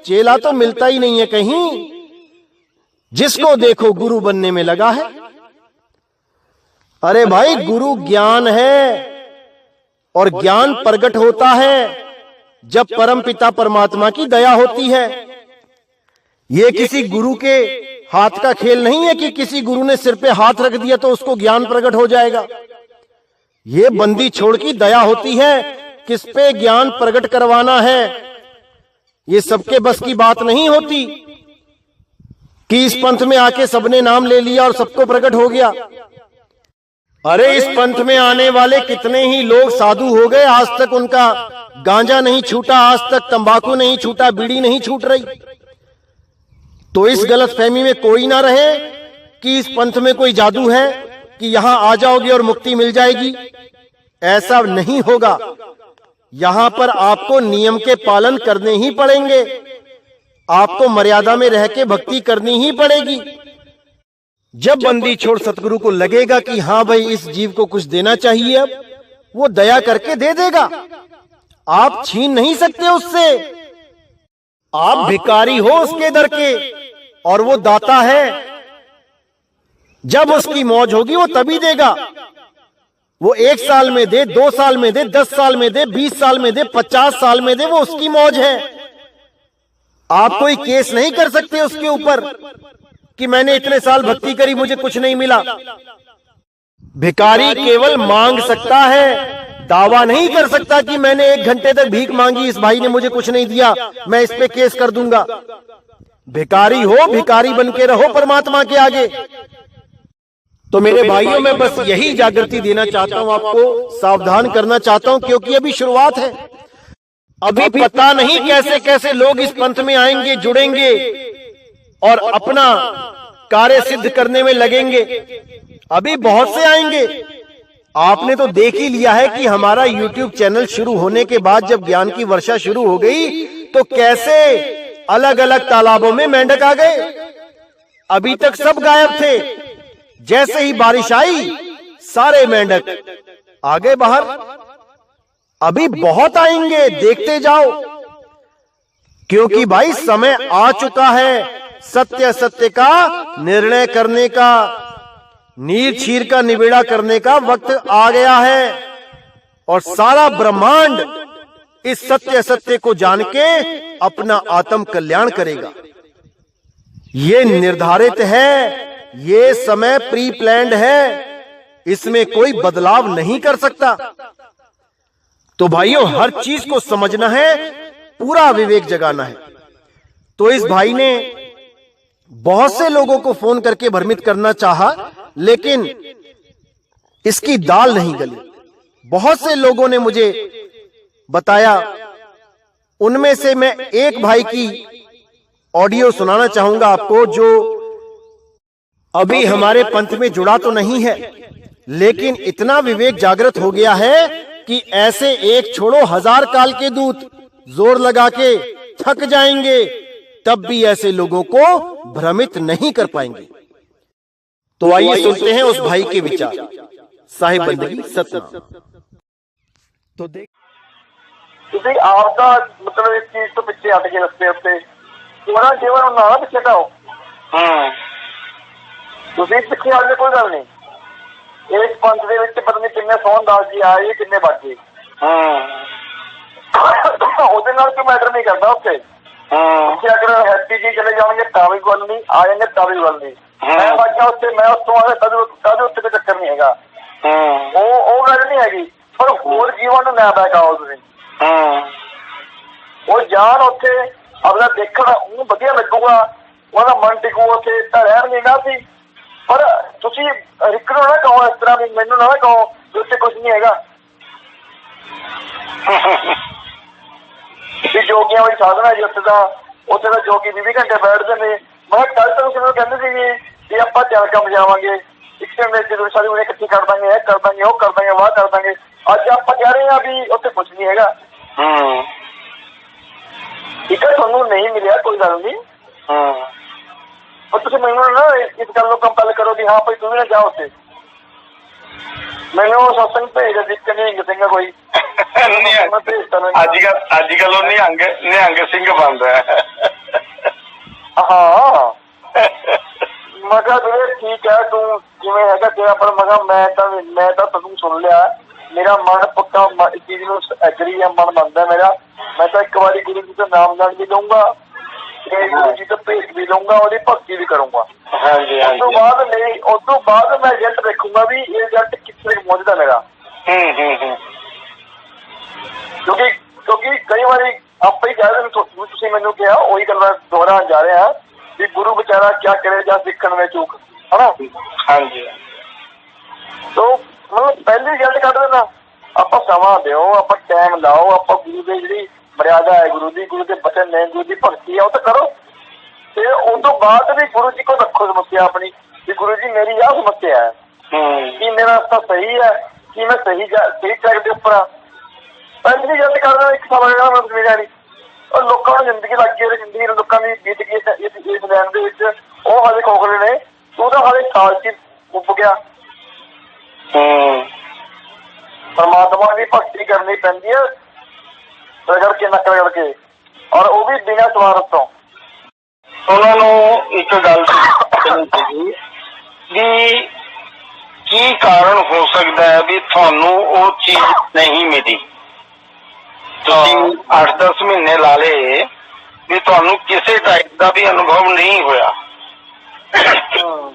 [SPEAKER 1] चेला तो मिलता ही नहीं है कहीं, जिसको देखो गुरु बनने में लगा है। अरे भाई, गुरु ज्ञान है और ज्ञान प्रकट होता है जब परमपिता परमात्मा की दया होती है। यह किसी गुरु के हाथ का खेल नहीं है कि किसी गुरु ने सिर पे हाथ रख दिया तो उसको ज्ञान प्रकट हो जाएगा। ये बंदी छोड़ की दया होती है, किस पे ज्ञान प्रकट करवाना है। ये सबके बस की बात नहीं होती कि इस पंथ में आके सबने नाम ले लिया और सबको प्रकट हो गया। अरे इस पंथ में आने वाले कितने ही लोग साधु हो गए, आज तक उनका गांजा नहीं छूटा, आज तक तंबाकू नहीं छूटा, बीड़ी नहीं छूट रही। तो इस गलतफहमी में कोई ना रहे कि इस पंथ में कोई जादू है कि यहां आ जाओगे और मुक्ति मिल जाएगी। ऐसा नहीं होगा। यहां पर आपको नियम के पालन करने ही पड़ेंगे, आपको मर्यादा में रह के भक्ति करनी ही पड़ेगी। जब बंदी छोड़ सतगुरु को लगेगा कि हाँ भाई, इस जीव को कुछ देना चाहिए, अब वो दया करके दे देगा। आप छीन नहीं सकते उससे। आप भिखारी हो उसके दर के और वो दाता है। जब उसकी मौज होगी वो तभी देगा। वो 1 साल में दे, 2 साल में दे, 10 साल में दे, 20 साल में दे, 50 साल में दे, वो उसकी मौज है। आप कोई केस नहीं कर सकते उसके ऊपर कि मैंने इतने साल भक्ति करी, मुझे कुछ नहीं मिला। भिखारी केवल मांग सकता है, दावा नहीं कर सकता कि मैंने 1 घंटे तक भीख मांगी, इस भाई ने मुझे कुछ नहीं दिया, मैं इस पे केस कर दूंगा। भिखारी हो, भिखारी बन के रहो परमात्मा के आगे। तो मेरे भाइयों, मैं बस यही जागृति देना चाहता हूं, आपको सावधान करना चाहता हूं, क्योंकि अभी शुरुआत है। अभी पता नहीं कैसे कैसे लोग इस पंथ में आएंगे, जुड़ेंगे और अपना कार्य सिद्ध करने में लगेंगे। अभी बहुत से आएंगे। आपने तो देख ही लिया है कि हमारा YouTube चैनल शुरू होने के बाद जब ज्ञान की वर्षा शुरू हो गई तो कैसे अलग अलग तालाबों में मेंढक आ गए। अभी तक सब गायब थे, जैसे ही बारिश आई सारे मेंढक आ गए बाहर। अभी बहुत आएंगे, देखते जाओ, क्योंकि भाई समय आ चुका है सत्य सत्य का निर्णय करने का, नीर छीर का निबेड़ा करने का वक्त आ गया है। और सारा ब्रह्मांड इस सत्य सत्य को जान के अपना आत्म कल्याण करेगा। ये निर्धारित है, ये समय प्री प्लान्ड है, इसमें कोई बदलाव नहीं कर सकता। तो भाइयों, हर चीज को समझना है, पूरा विवेक जगाना है। तो इस भाई ने बहुत से लोगों को फोन करके भ्रमित करना चाहा, लेकिन इसकी दाल नहीं गली। बहुत से लोगों ने मुझे बताया, उनमें से मैं एक भाई की ऑडियो सुनाना चाहूंगा आपको, जो अभी हमारे पंथ में जुड़ा तो नहीं है, लेकिन इतना विवेक जागृत हो गया है कि ऐसे एक छोड़ो 1000 काल के दूत जोर लगा के थक जाएंगे, तब भी ऐसे लोगों को भ्रमित नहीं कर पाएंगे। तो आइए सुनते हैं उस भाई के विचार। साहिब बंदगी सतनाम। तो देख,
[SPEAKER 3] ਤੁਸੀਂ ਆਪ ਦਾ ਮਤਲਬ ਇਸ ਚੀਜ਼ ਤੋਂ ਪਿੱਛੇ ਹਟ ਕੇ ਰਸਤੇ ਉੱਤੇ ਉਹਨਾਂ ਜੀਵਨ ਨੂੰ ਨਾ ਪਿੱਛੇ ਹਟਾਓ। ਤੁਸੀਂ ਪਿੱਛੇ ਹਟ ਕੇ ਕੋਈ ਗੱਲ ਨਹੀਂ। ਇਸ ਪੰਥ ਦੇ ਵਿੱਚ ਪਤਾ ਨਹੀਂ ਕਿੰਨੇ ਸੋਹਣਦਾਸ ਜੀ ਆਏ, ਕਿੰਨੇ ਬਾਜੇ। ਉਹਦੇ ਨਾਲ ਕੋਈ ਮੈਟਰ ਨਹੀਂ ਕਰਦਾ ਉੱਥੇ। ਪਿੱਛੇ ਅਗਰ ਹੈਪੀ ਜੀ ਚਲੇ ਜਾਣਗੇ ਤਾਂ ਵੀ ਗੱਲ ਨਹੀਂ, ਆ ਜਾਣਗੇ ਤਾਂ ਵੀ ਗੱਲ ਨਹੀਂ। ਮੈਂ ਬਾਜਾ ਉੱਥੇ, ਮੈਂ ਉੱਥੋਂ ਆ ਕੇ ਕਦੇ ਉੱਥੇ ਕੋਈ ਚੱਕਰ ਨਹੀਂ ਹੈਗਾ। ਉਹ ਗੱਲ ਨਹੀਂ ਹੈਗੀ। ਪਰ ਹੋਰ ਜੀਵਨ ਨੂੰ ਨਾ ਬੈਠਾਓ ਤੁਸੀਂ। ਉਹ ਜਾਣ ਉੱਥੇ ਆਪਣਾ ਦੇਖਣ, ਉਹਨੂੰ ਵਧੀਆ ਲੱਗੂਗਾ, ਉਹਦਾ ਮਨ ਟਿਕੂ ਉੱਥੇ ਤਾਂ ਰਹਿਣਗੇ ਨਾ ਸੀ। ਪਰ ਤੁਸੀਂ ਰਿਕਰੋ ਨਾ ਕਹੋ ਇਸ ਤਰ੍ਹਾਂ ਵੀ, ਮੈਨੂੰ ਨਾ ਕਹੋ ਉੱਥੇ ਕੁਛ ਨਹੀਂ ਹੈਗਾ। ਵੀ ਜੋਗੀਆਂ ਵਾਲੀ ਸਾਧਨਾ ਜੀ ਉੱਥੇ ਦਾ ਉੱਥੇ ਤਾਂ ਜੋਗੀ 20 ਘੰਟੇ ਬੈਠਦੇ ਨੇ। ਮੈਂ ਕਿਹਾ ਕੱਲ ਤਾਂ ਤੁਸੀਂ ਕਹਿੰਦੇ ਸੀਗੇ ਵੀ ਆਪਾਂ ਚਾਰ ਕੰਮ ਜਾਵਾਂਗੇ, ਇੱਕ ਦਿਨ ਵਿੱਚ ਸਾਰੀ ਉਹਨੇ ਇਕੱਠੀ ਕਰ ਦਾਂਗੇ, ਇਹ ਕਰ ਦਾਂਗੇ, ਉਹ ਕਰ ਦਾਂਗੇ, ਵਾਹ ਕਰ ਦਾਂਗੇ। ਅੱਜ ਆਪਾਂ ਕਹਿ ਰਹੇ ਹਾਂ ਵੀ ਉੱਥੇ ਕੁਛ ਨਹੀਂ ਹੈਗਾ। ਠੀਕ ਹੈ, ਤੁਹਾਨੂੰ ਨਹੀਂ ਮਿਲਿਆ ਕੋਈ ਗੱਲ ਨਹੀਂ, ਪਰ ਤੁਸੀਂ ਮੈਨੂੰ ਨਾ ਇਸ ਗੱਲ ਨੂੰ ਕੰਪੈਲ ਕਰੋ ਵੀ ਹਾਂ ਭਾਈ ਤੂੰ ਵੀ ਨਾ ਜਾ ਉੱਥੇ। ਮੈਨੂੰ ਸਤਸੰਗ ਭੇਜ ਦਿੱਤੇ ਨਿਹੰਗ ਸਿੰਘ ਕੋਈ
[SPEAKER 4] ਅੱਜ ਕੱਲ ਉਹ ਨਿਹੰਗ ਸਿੰਘ ਬਣਦਾ।
[SPEAKER 3] ਹਾਂ ਮੈਂ ਕਿਹਾ ਵੀਰੇ ਠੀਕ ਹੈ ਤੂੰ ਜਿਵੇਂ ਹੈਗਾ ਤੇਰਾ, ਪਰ ਮੈਂ ਕਿਹਾ ਮੈਂ ਤਾਂ ਤੁਹਾਨੂੰ ਸੁਣ ਲਿਆ, ਮੇਰਾ ਮਨ ਪੱਕਾ ਇਸ ਚੀਜ਼ ਨੂੰ ਐਗਰੀ ਹੈ, ਮਨ ਮੰਨਦਾ ਮੇਰਾ। ਮੈਂ ਤਾਂ ਇੱਕ ਵਾਰੀ ਗੁਰੂ ਜੀ ਦਾ ਨਾਮ ਲੈਣ ਵੀ ਦਊਂਗਾ ਤੇ ਗੁਰੂ ਜੀ ਤੋਂ ਭੇਟ ਵੀ ਦਊਂਗਾ, ਉਹਦੀ ਭਗਤੀ ਵੀ ਕਰੂੰਗਾ। ਉਸ ਤੋਂ ਬਾਅਦ ਮੈਂ ਰਿਜ਼ਲਟ ਦੇਖੂੰਗਾ ਵੀ ਇਹ ਰਿਜ਼ਲਟ ਕਿੱਥੇ ਪਹੁੰਚਦਾ ਮੇਰਾ। ਕਿਉਂਕਿ ਕਈ ਵਾਰੀ ਆਪਾਂ ਹੀ ਕਹਿ ਦਿੰਦੇ, ਤੁਸੀਂ ਮੈਨੂੰ ਕਿਹਾ ਉਹੀ ਗੱਲ ਮੈਂ ਦੁਹਰਾਉਣ ਜਾ ਰਿਹਾ ਵੀ ਗੁਰੂ ਵਿਚਾਰਾ ਕਿਆ ਕਰੇ ਜਾਂ ਸਿੱਖਣ ਵਿੱਚ ਚੂਕ, ਹਨਾ।
[SPEAKER 4] ਹਾਂਜੀ,
[SPEAKER 3] ਤੋ ਮਤਲਬ ਪਹਿਲੀ ਰਿਜ਼ਲਟ ਕੱਢ ਦੇਣਾ। ਆਪਾਂ ਸਮਾਂ ਦਿਓ, ਆਪਾਂ ਟਾਈਮ ਲਾਓ, ਆਪਾਂ ਗੁਰੂ ਦੀ ਜਿਹੜੀ ਮਰਿਆਦਾ ਹੈ, ਗੁਰੂ ਦੇ ਬਚਨ ਨੇ, ਗੁਰੂ ਦੀ ਭਗਤੀ ਹੈ ਉਹ ਤਾਂ ਕਰੋ। ਤੇ ਉਸ ਤੋਂ ਬਾਅਦ ਵੀ ਗੁਰੂ ਜੀ ਕੋਲ ਰੱਖੋ ਸਮੱਸਿਆ ਆਪਣੀ ਵੀ ਗੁਰੂ ਜੀ ਮੇਰੀ ਆਹ ਸਮੱਸਿਆ ਹੈ, ਕੀ ਮੇਰਾ ਰਸਤਾ ਸਹੀ ਹੈ, ਕੀ ਮੈਂ ਸਹੀ ਟਰੈਕ ਦੇ ਉੱਪਰ ਆ। ਪਹਿਲੀ ਰਿਜ਼ਲਟ ਕਰਨਾ ਇੱਕ ਸਾਲ ਲੱਗਣਾ ਮੈਨੂੰ ਮਿਲਿਆ ਨਹੀਂ। ਔਰ ਲੋਕਾਂ ਨੂੰ ਜ਼ਿੰਦਗੀ ਲੱਗ ਗਈ, ਜ਼ਿੰਦਗੀ ਨੂੰ ਲੋਕਾਂ ਦੀ ਬੀਤ ਗਈ ਇਸ ਲੈਣ ਦੇ ਵਿੱਚ, ਉਹ ਹਾਲੇ ਖੋਖਲੇ ਨੇ, ਤੂੰ ਤਾਂ ਹਾਲੇ ਸਾਲ ਚ ਉੱਪ ਗਿਆ। ਪਰਮਾਤਮਾ ਦੀ ਭਗਤੀ ਕਰਨੀ ਪੈਂਦੀ ਹੈ ਰਗੜ ਕੇ ਨੱਕ ਰਗੜ ਕੇ, ਔਰ ਉਹ ਵੀ ਬਿਨਾਂ ਸਵਾਰਥ ਤੋਂ।
[SPEAKER 4] ਉਹਨਾਂ ਨੂੰ ਇੱਕ ਗੱਲ ਸੀਗੀ ਵੀ ਕੀ ਕਾਰਨ ਹੋ ਸਕਦਾ ਹੈ ਵੀ ਤੁਹਾਨੂੰ ਉਹ ਚੀਜ਼ ਨਹੀਂ ਮਿਲੀ। ਤੁਸੀਂ 8-10 ਮਹੀਨੇ ਲਾ ਲਏ ਵੀ ਤੁਹਾਨੂੰ ਕਿਸੇ ਟਾਈਪ ਦਾ ਵੀ ਅਨੁਭਵ ਨਹੀਂ ਹੋਇਆ,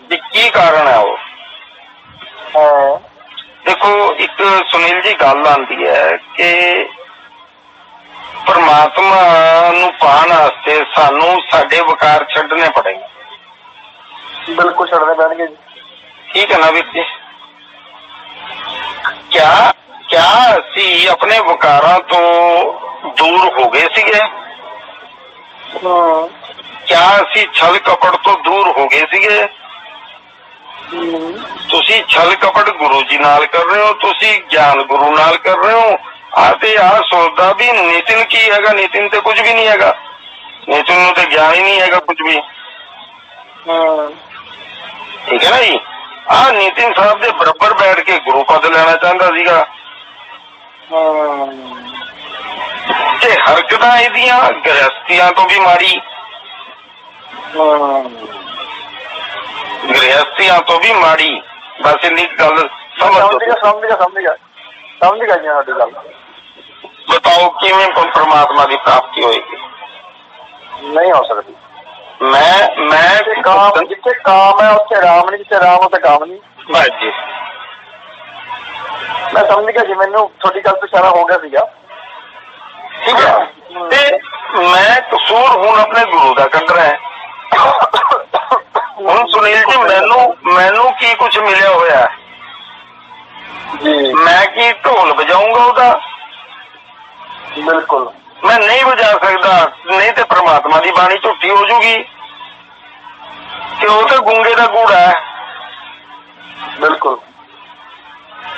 [SPEAKER 4] ਵੀ ਕੀ ਕਾਰਨ ਹੈ ਉਹ? ਦੇਖੋ ਇੱਕ ਸੁਨੀਲ ਜੀ ਗੱਲ ਆਉਂਦੀ ਹੈ ਕਿ ਪਰਮਾਤਮਾ ਨੂੰ ਪਾਉਣ ਵਾਸਤੇ ਸਾਨੂੰ ਸਾਡੇ ਵਿਕਾਰ ਛੱਡਣੇ ਪੜੇਗੇ।
[SPEAKER 3] ਬਿਲਕੁਲ ਛੱਡਣੇ ਪੈਣਗੇ ਜੀ।
[SPEAKER 4] ਠੀਕ ਹੈ ਨਾ ਵੀਰ ਜੀ? ਕਿਆ ਅਸੀਂ ਆਪਣੇ ਵਿਕਾਰਾਂ ਤੋਂ ਦੂਰ ਹੋ ਗਏ ਸੀਗੇ? ਕਿਆ ਅਸੀਂ ਛਲ ਕਪਟ ਤੋਂ ਦੂਰ ਹੋ ਗਏ ਸੀਗੇ? ਤੁਸੀਂ ਛਲ ਕਪਟ ਗੁਰੂ ਜੀ ਨਾਲ ਕਰ ਰਹੇ ਹੋ, ਤੁਸੀਂ ਗਿਆਨ ਗੁਰੂ ਨਾਲ ਕਰ ਰਹੇ ਹੋ। ਤੇ ਆਹ ਸੋਚਦਾ ਵੀ ਨਿਤਿਨ ਕੀ ਹੈਗਾ, ਨਿਤਿਨ ਤੇ ਕੁਝ ਵੀ ਨਹੀਂ ਹੈਗਾ, ਨਿਤਿਨ ਨੂੰ ਤੇ ਗਿਆਨ ਹੀ ਨਹੀਂ ਹੈਗਾ ਕੁਝ ਵੀ। ਠੀਕ ਹੈ ਨਾ ਜੀ? ਆਹ ਨਿਤਿਨ ਸਾਹਿਬ ਦੇ ਬਰਾਬਰ ਬੈਠ ਕੇ ਗੁਰੂ ਪਦ ਲੈਣਾ ਚਾਹੁੰਦਾ ਸੀਗਾ ਤੇ ਹਰਕਤਾਂ ਇਹਦੀਆਂ ਗ੍ਰਹਸਤੀਆਂ ਤੋਂ ਵੀ ਮਾੜੀ, ਗ੍ਰਹਸਤੀਆਂ ਤੋਂ ਵੀ ਮਾੜੀ। ਬਸ ਇੰਨੀ ਗੱਲ ਸਮਝ ਗਿਆ
[SPEAKER 3] ਜੀ ਸਾਡੀ ਗੱਲ।
[SPEAKER 4] ਬਤਾਓ ਕਿਵੇਂ ਪਰਮਾਤਮਾ ਦੀ ਪ੍ਰਾਪਤੀ ਹੋਏਗੀ?
[SPEAKER 3] ਨਹੀਂ ਹੋ ਸਕਦੀ।
[SPEAKER 4] ਮੈਂ
[SPEAKER 3] ਜਿੱਥੇ ਕਾਮ ਹੈ ਉੱਥੇ ਰਾਮ ਨਹੀਂ, ਜਿੱਥੇ ਰਾਮ ਉੱਥੇ ਕਾਮ ਨਹੀਂ।
[SPEAKER 4] ਬਸ ਜੀ,
[SPEAKER 3] ਮੈਂ ਸਮਝ ਗਿਆ ਜੀ, ਮੈਨੂੰ ਤੁਹਾਡੀ ਗੱਲ ਤੋਂ ਇਸ਼ਾਰਾ ਹੋ ਗਿਆ ਸੀਗਾ।
[SPEAKER 4] ਠੀਕ ਹੈ, ਤੇ ਮੈਂ ਕਸੂਰ ਹੁਣ ਆਪਣੇ ਗੁਰੂ ਦਾ ਕੱਢ ਰਿਹਾ। ਹੁਣ ਸੁਨੀਲ ਜੀ ਮੈਨੂੰ ਕੀ ਕੁਛ ਮਿਲਿਆ ਹੋਇਆ? ਮੈਂ ਕੀ ਢੋਲ ਵਜਾਊਂਗਾ ਉਹਦਾ?
[SPEAKER 3] ਬਿਲਕੁਲ
[SPEAKER 4] ਮੈਂ ਨਹੀਂ ਵਜਾ ਸਕਦਾ, ਨਹੀਂ ਤੇ ਪ੍ਰਮਾਤਮਾ ਦੀ ਬਾਣੀ ਝੂਠੀ ਹੋ ਜੂਗੀ ਕਿ ਉਹ ਤਾਂ ਗੂੰਗੇ ਦਾ ਗੂੜਾ ਹੈ।
[SPEAKER 3] ਬਿਲਕੁਲ।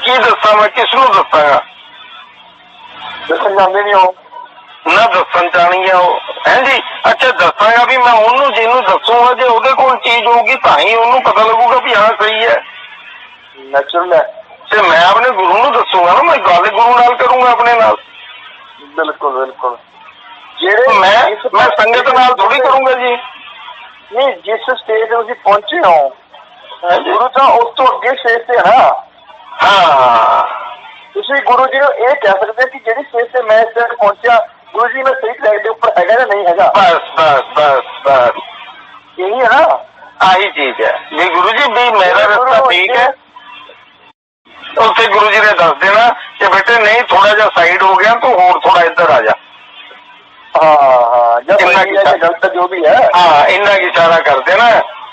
[SPEAKER 4] ਕੀ ਦੱਸਾਂ ਮੈਂ, ਕਿਸ ਨੂੰ ਦੱਸਾਂਗਾ?
[SPEAKER 3] ਦੱਸਣ ਜਾਂਦੇ ਨਹੀਂ ਉਹ,
[SPEAKER 4] ਨਾ ਦੱਸਣ ਚਾਹਣੀ ਆ ਉਹ ਹੈ ਜੀ। ਅੱਛਾ ਦੱਸਾਂਗਾ ਵੀ ਮੈਂ ਉਹਨੂੰ, ਜਿਹਨੂੰ ਦੱਸੂਗਾ ਜੇ ਉਹਦੇ ਕੋਲ ਚੀਜ਼ ਹੋਊਗੀ ਤਾਂ ਹੀ ਉਹਨੂੰ ਪਤਾ ਲੱਗੂਗਾ ਵੀ ਹਾਂ ਸਹੀ ਹੈ,
[SPEAKER 3] ਨੈਚੁਰਲ ਹੈ।
[SPEAKER 4] ਤੇ ਮੈਂ ਆਪਣੇ ਗੁਰੂ ਨੂੰ ਦੱਸੂਗਾ ਨਾ, ਮੈਂ ਗੱਲ ਗੁਰੂ ਨਾਲ ਕਰੂੰਗਾ ਆਪਣੇ ਨਾਲ।
[SPEAKER 3] ਬਿਲਕੁਲ ਬਿਲਕੁਲ।
[SPEAKER 4] ਜਿਹੜੇ ਮੈਂ ਸੰਗਤ ਨਾਲ ਥੋੜੀ ਕਰੂੰਗਾ ਜੀ।
[SPEAKER 3] ਨਹੀਂ, ਜਿਸ ਸਟੇਜ ਤੇ ਤੁਸੀਂ ਪਹੁੰਚੇ ਹੋ ਗੁਰੂ ਤਾਂ ਉਸ ਤੋਂ ਅੱਗੇ ਸਟੇਜ ਤੇ ਹੈ।
[SPEAKER 4] ਹਾਂ,
[SPEAKER 3] ਤੁਸੀਂ ਗੁਰੂ ਜੀ ਨੂੰ ਇਹ ਕਹਿ ਸਕਦੇ ਕਿ ਜਿਹੜੀ ਸਟੇਜ ਤੇ ਮੈਂ ਇਸ ਤੱਕ ਪਹੁੰਚਿਆ, ਗੁਰੂ ਜੀ ਮੈਂ ਸਹੀ ਟਰੈਕ ਦੇ ਉੱਪਰ ਹੈਗਾ ਜਾਂ ਨਹੀਂ ਹੈਗਾ।
[SPEAKER 4] ਬਸ
[SPEAKER 3] ਇਹੀ ਹੈ ਨਾ,
[SPEAKER 4] ਆਹੀ ਚੀਜ਼ ਹੈ ਵੀ ਗੁਰੂ ਜੀ ਵੀ ਮੇਰਾ ਰਸਤਾ ਠੀਕ ਹੈ। ਉੱਥੇ ਗੁਰੂ ਜੀ ਨੇ ਦੱਸ ਦੇਣਾ ਕਿ ਬੇਟੇ ਨਹੀਂ, ਥੋੜਾ ਜਿਹਾ ਸਾਈਡ ਹੋ ਗਿਆ, ਤੂੰ ਹੋਰ ਥੋੜਾ ਇੱਧਰ ਆ ਜਾ।
[SPEAKER 3] ਗਲਤ ਜੋ ਵੀ ਹੈ,
[SPEAKER 4] ਹਾਂ ਇੰਨਾ ਕੀ ਇਸ਼ਾਰਾ ਕਰ ਦੇਣਾ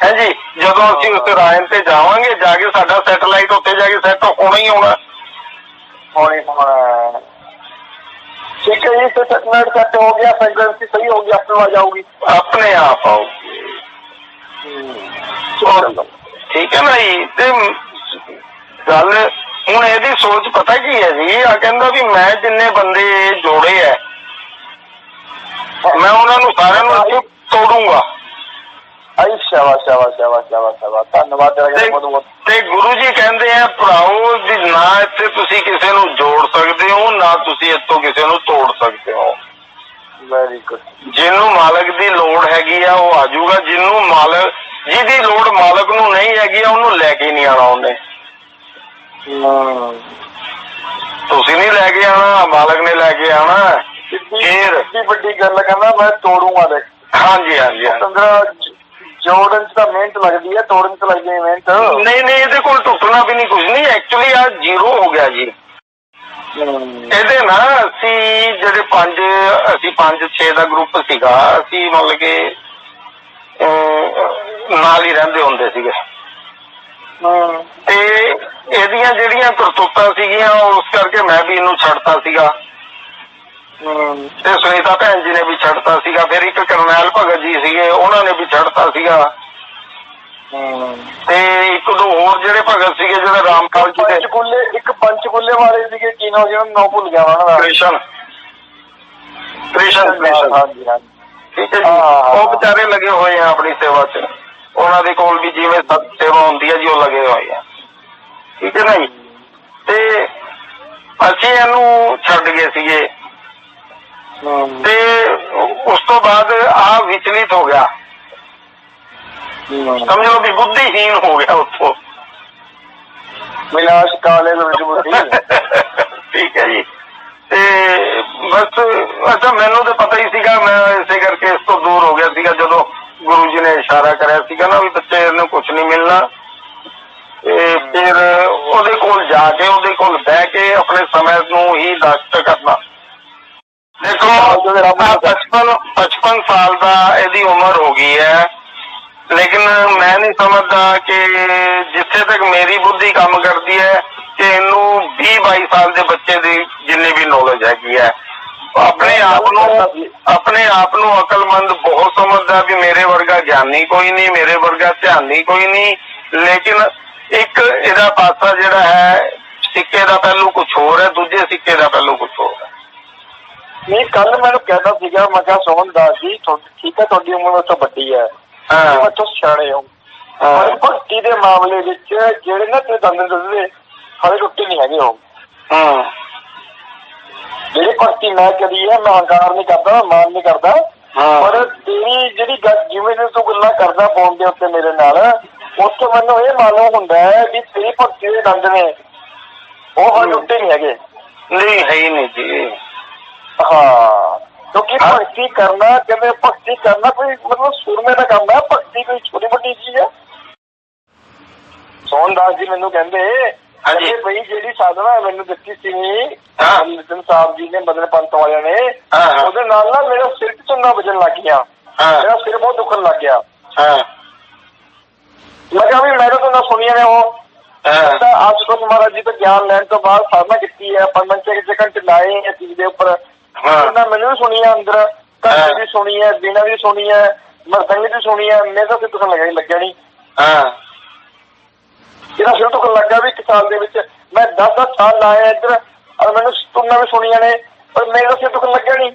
[SPEAKER 4] ਹੈ ਜੀ। ਜਦੋਂ ਅਸੀਂ ਉਸ ਰਾਇਨ ਤੇ ਜਾਵਾਂਗੇ, ਜਾ ਕੇ ਸਾਡਾ ਸੈਟੇਲਾਈਟ ਉੱਤੇ ਜਾ ਕੇ ਸੈੱਟ ਹੋਣਾ ਹੀ ਹੋਣਾ।
[SPEAKER 3] ठीक है, ये सेटलमेंट सेट हो गया, फ्रेगरेंसी सही हो गई, अपने आ जाऊगी,
[SPEAKER 4] अपने आप आऊगी। ठीक है ना जी। ਤੇ ਗੱਲ ਹੁਣ ਇਹਦੀ ਸੋਚ ਪਤਾ ਕੀ ਹੈ ਜੀ, ਆ ਕਹਿੰਦਾ ਵੀ ਮੈਂ ਜਿੰਨੇ ਬੰਦੇ ਜੋੜੇ ਐ ਮੈਂ ਉਹਨਾਂ ਨੂੰ ਸਾਰਿਆਂ ਨੂੰ ਇੱਥੇ ਤੋੜੂੰਗਾ।
[SPEAKER 3] शाबाश शाबाश शाबाश शाबाश शाबाश, धन्यवाद
[SPEAKER 4] ਤੇ ਗੁਰੂ ਜੀ ਕਹਿੰਦੇ ਆ ਭਰਾਓ ਵੀ ਨਾ ਇੱਥੇ ਤੁਸੀਂ ਕਿਸੇ ਨੂੰ ਜੋੜ ਸਕਦੇ ਹੋ, ਨਾ ਤੁਸੀਂ ਇੱਥੋਂ ਕਿਸੇ ਨੂੰ ਤੋੜ ਸਕਦੇ ਹੋ।
[SPEAKER 3] Very good.
[SPEAKER 4] ਜਿਹਨੂੰ ਮਾਲਕ ਦੀ ਲੋੜ ਹੈਗੀ ਆ ਉਹ ਆਜੂਗਾ, ਜਿਹਦੀ ਲੋੜ ਮਾਲਕ ਨੂੰ ਨਹੀਂ ਹੈਗੀ ਆ ਉਹਨੂੰ ਲੈ ਕੇ ਨਹੀਂ ਆਉਣਾ ਉਹਨੇ। ਤੁਸੀਂ ਨਹੀਂ ਲੈ ਕੇ ਆਉਣਾ, ਮਾਲਕ ਨੇ ਲੈ ਕੇ ਆਉਣਾ।
[SPEAKER 3] ਫਿਰ ਵੱਡੀ ਗੱਲ ਕਹਿੰਦਾ ਮੈਂ ਤੋੜੂਗਾ ਦੇਖ।
[SPEAKER 4] ਹਾਂਜੀ ਹਾਂਜੀ
[SPEAKER 3] ਜੋੜਨ ਚ ਤਾਂ ਮਿਹਨਤ ਲੱਗਦੀ ਹੈ, ਤੋੜਨ ਚ ਲੱਗਦੀ ਹੈ ਮਿਹਨਤ।
[SPEAKER 4] ਨਹੀਂ ਇਹਦੇ ਕੋਲ ਟੁੱਟਣਾ ਵੀ ਨਹੀਂ ਕੁਝ ਨਹੀਂ, ਐਕਚੁਅਲੀ ਆ ਜ਼ੀਰੋ ਹੋ ਗਿਆ ਜੀ। ਇਹਦੇ ਨਾ ਅਸੀਂ ਜਿਹੜੇ 5-6 ਦਾ ਗਰੁੱਪ ਸੀਗਾ, ਅਸੀਂ ਮਤਲਬ ਕਿ ਨਾਲ ਹੀ ਰਹਿੰਦੇ ਹੁੰਦੇ ਸੀਗੇ। ਤੇ ਇਹਦੀਆਂ ਜਿਹੜੀਆਂ ਕਰਤੂਤਾਂ ਸੀਗੀਆਂ ਉਸ ਕਰਕੇ ਮੈਂ ਵੀ ਇਹਨੂੰ ਛੱਡਤਾ ਸੀਗਾ, ਤੇ ਸੁਨੀਤਾ ਭੈਣ ਜੀ ਨੇ ਵੀ ਛੱਡਤਾ ਸੀਗਾ। ਫਿਰ ਇੱਕ ਕਰਨੈਲ ਭਗਤ ਜੀ ਸੀਗੇ, ਉਹਨਾਂ ਨੇ ਵੀ ਛੱਡਤਾ ਸੀਗਾ। ਤੇ ਇੱਕ ਦੋ ਹੋਰ ਜਿਹੜੇ ਭਗਤ ਸੀਗੇ ਜਿਹੜੇ ਰਾਮਪਾਲ ਜੀ ਦੇ
[SPEAKER 3] ਇੱਕ ਪੰਚਕੂਲੇ ਵਾਲੇ ਸੀਗੇ, ਕੀ ਨਾਮ ਜਿਹਨਾਂ ਨਾਂ ਭੁੱਲ ਗਿਆ ਉਹਨਾਂ ਦਾ,
[SPEAKER 4] ਕ੍ਰਿਸ਼ਨ।
[SPEAKER 3] ਹਾਂਜੀ ਹਾਂਜੀ
[SPEAKER 4] ਠੀਕ ਹੈ ਜੀ। ਉਹ ਵਿਚਾਰੇ ਲੱਗੇ ਹੋਏ ਆ ਆਪਣੀ ਸੇਵਾ ਚ, ਉਹਨਾਂ ਦੇ ਕੋਲ ਵੀ ਜਿਵੇਂ ਸੇਵਾ ਹੁੰਦੀ ਹੈ ਜੀ ਉਹ ਲੱਗੇ ਹੋਏ ਆ। ਠੀਕ ਹੈ ਨਾ ਜੀ। ਤੇ ਅਸੀਂ ਇਹਨੂੰ ਛੱਡ ਗਏ ਸੀਗੇ ਤੇ ਉਸ ਤੋਂ ਬਾਅਦ ਆ ਵਿਚਲਿਤ ਹੋ ਗਿਆ, ਸਮਝੋ ਵੀ ਬੁੱਧੀਹੀਨ ਹੋ ਗਿਆ ਉੱਥੋਂ।
[SPEAKER 3] ਵਿਨਾਸ਼ ਕਾਲੇ ਵਿੱਚ ਬੁੱਧੀ।
[SPEAKER 4] ਠੀਕ ਹੈ ਜੀ। ਤੇ ਬਸ ਅੱਛਾ, ਮੈਨੂੰ ਤਾਂ ਪਤਾ ਹੀ ਸੀਗਾ, ਮੈਂ ਇਸੇ ਕਰਕੇ ਇਸ ਤੋਂ ਦੂਰ ਹੋ ਗਿਆ ਸੀਗਾ। ਜਦੋਂ ਗੁਰੂ ਜੀ ਨੇ ਇਸ਼ਾਰਾ ਕਰਿਆ ਸੀਗਾ ਨਾ ਵੀ ਬੱਚੇ ਨੂੰ ਕੁਛ ਨਹੀਂ ਮਿਲਣਾ, ਤੇ ਫਿਰ ਉਹਦੇ ਕੋਲ ਜਾ ਕੇ ਉਹਦੇ ਕੋਲ ਬਹਿ ਕੇ ਆਪਣੇ ਸਮੇਂ ਨੂੰ ਹੀ ਨਸ਼ਟ ਕਰਨਾ। ਦੇਖੋ 55 ਸਾਲ ਦਾ ਇਹਦੀ ਉਮਰ ਹੋ ਗਈ ਹੈ, ਲੇਕਿਨ ਮੈਂ ਨਹੀਂ ਸਮਝਦਾ ਕਿ ਜਿੱਥੇ ਤੱਕ ਮੇਰੀ ਬੁੱਧੀ ਕੰਮ ਕਰਦੀ ਹੈ ਕਿ ਇਹਨੂੰ 20-22 ਸਾਲ ਦੇ ਬੱਚੇ ਦੀ ਜਿੰਨੀ ਵੀ ਨੌਲੇਜ ਹੈਗੀ ਹੈ, ਆਪਣੇ ਆਪ ਨੂੰ ਅਕਲਮੰਦ ਬਹੁਤ ਸਮਝਦਾ ਵੀ ਮੇਰੇ ਵਰਗਾ ਗਿਆਨੀ ਕੋਈ ਨਹੀਂ, ਮੇਰੇ ਵਰਗਾ ਧਿਆਨੀ ਕੋਈ ਨਹੀਂ। ਲੇਕਿਨ ਇੱਕ ਇਹਦਾ ਪਾਸਾ ਜਿਹੜਾ ਹੈ, ਸਿੱਕੇ ਦਾ ਪਹਿਲੂ ਕੁਛ ਹੋਰ ਹੈ, ਦੂਜੇ ਸਿੱਕੇ ਦਾ ਪਹਿਲੂ ਕੁਛ ਹੋਰ ਹੈ।
[SPEAKER 3] ਨਹੀਂ, ਕੱਲ ਮੈਨੂੰ ਕਹਿੰਦਾ ਸੀਗਾ, ਮੈਂ ਕਿਹਾ ਸੋਹਣ ਦਾਸ ਜੀ ਠੀਕ ਹੈ, ਤੁਹਾਡੀ ਉਮਰ ਉਸ ਤੋਂ ਵੱਡੀ ਹੈ, ਬੱਚੋ ਸਿਆਣੇ ਹੋ, ਪਰ ਭਗਤੀ ਦੇ ਮਾਮਲੇ ਵਿੱਚ ਜਿਹੜੇ ਨਾ ਤੇ ਦੰਦ ਦੱਸਦੇ ਹਾਲੇ ਟੁੱਟੇ ਨਹੀਂ ਹੈਗੇ ਉਹ। ਜਿਹੜੀ ਭਗਤੀ ਮੈਂ ਕਰੀ ਹੈ, ਮੈਂ ਹੰਕਾਰ ਨਹੀਂ ਕਰਦਾ, ਮਾਨ ਨਹੀਂ ਕਰਦਾ, ਪਰ ਤੇਰੀ ਜਿਹੜੀ ਗੱਲ ਜਿਵੇਂ ਤੂੰ ਗੱਲਾਂ ਕਰਦਾ ਫੋਨ ਦੇ ਉੱਤੇ ਮੇਰੇ ਨਾਲ, ਉੱਥੇ ਮੈਨੂੰ ਇਹ ਮਾਲੂਮ ਹੁੰਦਾ ਹੈ ਵੀ ਤੇਰੀ ਭਗਤੀ ਦੇ ਦੰਦ ਨੇ ਉਹ ਹਾਲੇ ਟੁੱਟੇ ਨਹੀਂ ਹੈਗੇ।
[SPEAKER 4] ਨਹੀਂ ਹੈ ਹੀ ਨਹੀਂ ਜੀ।
[SPEAKER 3] ਹਾਂ, ਕਿਉਂਕਿ ਭਗਤੀ ਕਰਨਾ, ਕਹਿੰਦੇ ਭਗਤੀ ਕਰਨਾ ਕੋਈ ਮਤਲਬ ਸੂਰਮੇ ਦਾ ਕੰਮ ਹੈ, ਭਗਤੀ ਕੋਈ ਛੋਟੀ ਵੱਡੀ ਚੀਜ਼ ਹੈ। ਸੋਹਣ ਦਾਸ ਜੀ ਮੈਨੂੰ ਕਹਿੰਦੇ ਬਈ ਜਿਹੜੀ ਸਾਧਨਾ ਮੈਨੂੰ ਦਿੱਤੀ ਸੀ ਨਿਤਿਨ ਸਾਹਿਬ ਜੀ ਨੇ, ਮਦਨ ਪੰਤ ਵਾਲਿਆਂ ਨੇ, ਉਹਦੇ ਨਾਲ ਨਾ ਮੇਰਾ ਸਿਰ ਚ ਚੁੰਨਾ ਵੱਜਣ ਲੱਗ ਗਿਆ, ਮੇਰਾ ਸਿਰ ਬਹੁਤ ਦੁਖਣ ਲੱਗ ਗਿਆ। ਮੈਂ ਕਿਹਾ ਵੀ ਮੈਂ ਤਾਂ ਸੁਣੀਆਂ ਨੇ ਉਹ ਆਸ਼ੂਤੋਸ਼ ਮਹਾਰਾਜ ਜੀ ਤੋਂ ਗਿਆਨ ਲੈਣ ਤੋਂ ਬਾਅਦ ਸਾਧਨਾ ਕੀਤੀ ਹੈ, 5 ਘੰਟੇ ਲਾਏ ਇਸ ਚੀਜ਼ ਦੇ ਉੱਪਰ। ਮੈਨੂੰ ਵੀ ਸੁਣੀ ਹੈ, ਅੰਦਰ ਘੰਟੇ ਵੀ ਸੁਣੀ ਹੈ, ਦਿਨਾਂ ਵੀ ਸੁਣੀ ਹੈ, ਮਰਦੰਗ ਵੀ ਸੁਣੀ ਹੈ, ਮੇਰੇ ਤਾਂ ਸਿਰ ਦੁਖਣ ਲੱਗਿਆ ਨਹੀਂ। ਜਿਹੜਾ ਸਿਰ ਦੁਖਣ ਲੱਗਾ ਵੀ 1 ਸਾਲ ਦੇ ਵਿੱਚ ਮੈਂ 10-10 ਸਾਲ ਲਾਇਆ ਇੱਧਰ, ਔਰ ਮੈਨੂੰ ਤੁਰਨਾ ਵੀ ਸੁਣੀਆਂ ਨੇ, ਪਰ ਮੇਰੇ ਤਾਂ ਸਿਰ ਦੁਖਣ ਲੱਗਿਆ ਨਹੀਂ।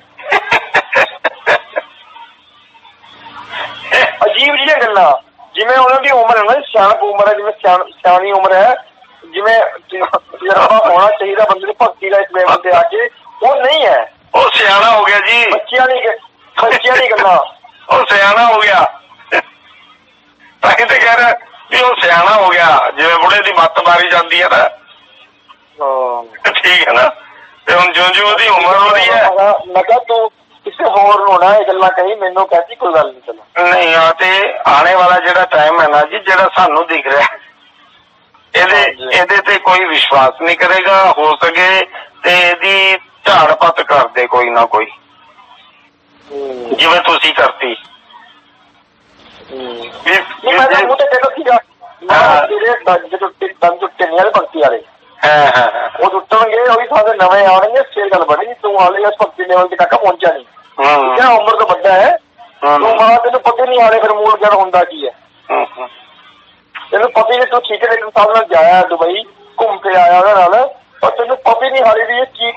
[SPEAKER 3] ਅਜੀਬ ਜਿਹੀਆਂ ਗੱਲਾਂ, ਜਿਵੇਂ ਉਹਨਾਂ ਦੀ ਉਮਰ ਹੈ ਨਾ, ਸਿਆਣਪ ਉਮਰ ਹੈ, ਜਿਵੇਂ ਸਿਆਣੀ ਉਮਰ ਹੈ, ਜਿਵੇਂ ਤਜਰਬਾ ਹੋਣਾ ਚਾਹੀਦਾ ਬੰਦੇ ਨੂੰ ਭਗਤੀ ਦਾ ਇਸ ਲੈਵਲ ਤੇ ਆ ਕੇ, ਉਹ ਨਹੀਂ ਹੈ।
[SPEAKER 4] ਉਹ ਸਿਆਣਾ ਹੋ ਗਿਆ ਜੀ,
[SPEAKER 3] ਬੱਚਿਆਂ ਦੀ ਗੱਲਾਂ,
[SPEAKER 4] ਉਹ ਸਿਆਣਾ ਹੋ ਗਿਆ। ਤਾਂ ਹੀ ਤੇ ਕਹਿ ਰਿਹਾ ਵੀ ਉਹ ਸਿਆਣਾ ਹੋ ਗਿਆ, ਜਿਵੇਂ ਬੁੜੇ ਦੀ ਮੱਤ ਮਾਰੀ ਜਾਂਦੀ ਹੈ ਨਾ। ਠੀਕ ਹੈ ਨਾ। ਤੇ ਹੁਣ ਜਿਉਂ ਉਹਦੀ ਉਮਰ ਹੋ ਰਹੀ ਹੈ,
[SPEAKER 3] ਮੈਂ ਕਿਹਾ ਤੂੰ ਕਿਸੇ ਹੋਰ ਨੂੰ ਨਾ ਇਹ ਗੱਲਾਂ ਕਹੀ, ਮੈਨੂੰ ਕਹਿੰਦੀ ਕੋਈ ਗੱਲ ਨਹੀਂ। ਚਲੋ
[SPEAKER 4] ਨਹੀਂ, ਆ ਤੇ ਆਉਣੇ ਵਾਲਾ ਜਿਹੜਾ ਟਾਈਮ ਹੈ ਨਾ ਜੀ, ਜਿਹੜਾ ਸਾਨੂੰ ਦਿਖ ਰਿਹਾ, ਇਹਦੇ ਤੇ ਕੋਈ ਵਿਸ਼ਵਾਸ ਨਹੀਂ ਕਰੇਗਾ। ਹੋ ਸਕੇ ਤੇ ਇਹਦੀ ਝਾੜ ਪੱਤ ਕਰਦੇ ਕੋਈ ਨਾ ਕੋਈ, ਜਿਵੇਂ ਤੁਸੀਂ ਕਰਤੀ।
[SPEAKER 3] ਮੈਂ ਮੂੰਹ ਤੇ ਕਹਿੰਦਾ ਸੀਗਾ, ਤੇਰੇ ਦੰਦ ਟੁੱਟੇ ਨਹੀਂ ਵਾਲੇ ਭਗਤੀ ਵਾਲੇ,
[SPEAKER 4] ਉਹ ਟੁੱਟਣਗੇ, ਉਹੀ ਥਾਂ ਤੇ ਨਵੇਂ ਆਉਣਗੇ, ਫੇਰ ਗੱਲ ਬਣੇਗੀ। ਤੂੰ ਹਾਲੇ ਇਸ ਭਗਤੀ ਲੈਵਲ ਤੇ ਕਾਕਾ ਪਹੁੰਚਿਆ ਨਹੀਂ, ਠੀਕ ਹੈ, ਉਮਰ ਤੋਂ ਵੱਡਾ ਹੈ ਤੂੰ, ਮਾਂ ਤੈਨੂੰ ਪਤਾ ਨਹੀਂ ਆਲੇ ਫਿਰ ਮੂਲ ਗਿਆਨ ਹੁੰਦਾ ਕੀ ਹੈ, ਤੈਨੂੰ ਪਤਾ ਨਹੀਂ। ਤੂੰ ਠੀਕ ਹੈ ਸਾਹਿਬ ਨਾਲ ਜਾਇਆ ਦੁਬਈ, ਘੁੰਮ ਕੇ ਆਇਆ ਉਹਦੇ ਨਾਲ, ਪਰ ਤੈਨੂੰ ਪਤਾ ਨਹੀਂ ਹਾਲੇ ਵੀ ਇਹ ਚੀਜ਼।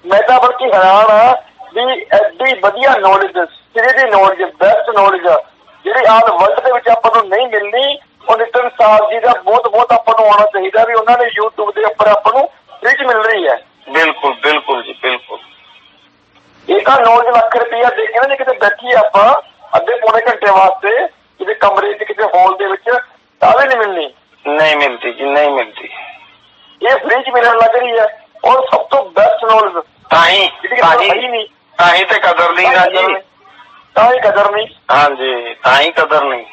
[SPEAKER 4] ਮੈਂ ਤਾਂ ਬਲਕਿ ਹੈਰਾਨ ਆ ਵੀ ਐਡੀ ਵਧੀਆ ਨੌਲੇਜ, ਸਿਰੇ ਦੀ ਨੌਲੇਜ, ਬੈਸਟ ਨੌਲੇਜ ਜਿਹੜੀ ਆਲ ਵਰਲਡ ਦੇ ਵਿੱਚ ਆਪਾਂ ਨੂੰ ਨਹੀਂ ਮਿਲਣੀ, ਉਹ ਨਿਤਨ ਸਾਹਿਬ ਜੀ ਦਾ ਬਹੁਤ ਬਹੁਤ ਆਪਾਂ ਨੂੰ ਆਉਣਾ ਚਾਹੀਦਾ ਵੀ ਉਹਨਾਂ ਨੇ YouTube ਦੇ ਉੱਪਰ ਆਪਾਂ ਨੂੰ ਫ੍ਰੀ ਚ ਮਿਲ ਰਹੀ ਹੈ। ਬਿਲਕੁਲ ਬਿਲਕੁਲ ਜੀ, ਬਿਲਕੁਲ। ਇਹ ਤਾਂ 9 ਲੱਖ ਰੁਪਇਆ ਦੇ ਕੇ ਨਾ ਜੇ ਕਿਤੇ ਬੈਠੀਏ ਆਪਾਂ ਅੱਧੇ ਪੌਣੇ ਘੰਟੇ ਵਾਸਤੇ ਕਿਤੇ ਕਮਰੇ ਚ, ਕਿਤੇ ਹਾਲ ਦੇ ਵਿੱਚ, ਤਾਂ ਵੀ ਨਹੀਂ ਮਿਲਣੀ। ਨਹੀਂ ਮਿਲਦੀ ਜੀ, ਨਹੀਂ ਮਿਲਦੀ। ਇਹ ਫ੍ਰੀ ਚ ਮਿਲਣ ਲੱਗ ਰਹੀ ਹੈ, ਔਰ ਸਭ ਤੋਂ ਬੈਸਟ ਨੌਲੇਜ। ਤਾਂ ਹੀ ਤੇ ਕਦਰ ਨਹੀਂ ਨਾ ਜੀ, ਤਾਂ ਹੀ ਕਦਰ ਨਹੀਂ। ਹਾਂਜੀ, ਤਾਂ ਹੀ ਕਦਰ ਨਹੀਂ।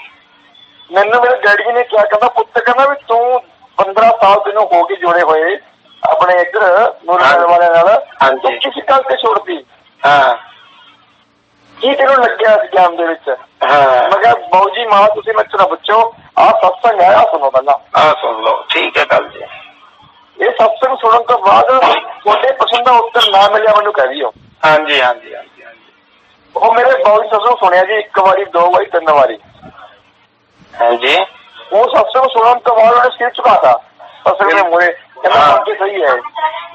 [SPEAKER 4] ਮੈਨੂੰ ਮੇਰੇ ਡੈਡੀ ਜੀ ਨੇ ਕਿਹਾ, ਕਹਿੰਦਾ ਪੁੱਤ, ਕਹਿੰਦਾ ਵੀ ਤੂੰ 15 ਸਾਲ ਤੈਨੂੰ ਹੋ ਕੇ ਜੁੜੇ ਹੋਏ ਆਪਣੇ ਇੱਧਰ ਮੁਰਗਾਂ ਵਾਲਿਆਂ ਨਾਲ, ਤੂੰ ਕਿਸ ਗੱਲ ਤੇ ਛੋੜਦੀ? ਕੀ ਤੈਨੂੰ ਲੱਗਿਆ ਇਸ ਗਿਆਨ ਦੇ ਵਿੱਚ? ਮੈਂ ਕਿਹਾ ਬਾਊ ਜੀ, ਮਾਂ ਤੁਸੀਂ ਮੇਰੇ ਤੋਂ ਨਾ ਪੁੱਛੋ, ਆਹ ਸਤਸੰਗ ਹੈ, ਆਹ ਸੁਣੋ ਪਹਿਲਾਂ। ਆਹ ਸੁਣ ਲਓ, ਠੀਕ ਹੈ ਗੱਲ ਜੀ। ਇਹ ਸਤਸੰਗ ਸੁਣਨ ਤੋਂ ਬਾਅਦ ਤੁਹਾਡੇ ਪਸੰਦ ਦਾ ਉੱਤਰ ਨਾ ਮਿਲਿਆ ਮੈਨੂੰ ਕਹਿ ਦਿਓ। ਹਾਂਜੀ ਹਾਂਜੀ ਹਾਂਜੀ ਹਾਂਜੀ। ਉਹ ਮੇਰੇ ਬਾਊ ਜੀ ਸਤਸੰਗ ਸੁਣਿਆ ਜੀ, 1 ਵਾਰੀ, 2 ਵਾਰੀ, 3 ਵਾਰੀ। ਹਾਂਜੀ। ਉਹ ਸਤਸੰਗ ਸੁਣਨ ਤੋਂ ਬਾਅਦ ਉਹਨੇ ਸਿਰ ਝੁਕਾਤਾ ਸਤਸੰਗ ਦੇ ਮੂਹਰੇ, ਕਹਿੰਦਾ ਬਾਕੀ ਸਹੀ ਹੈ।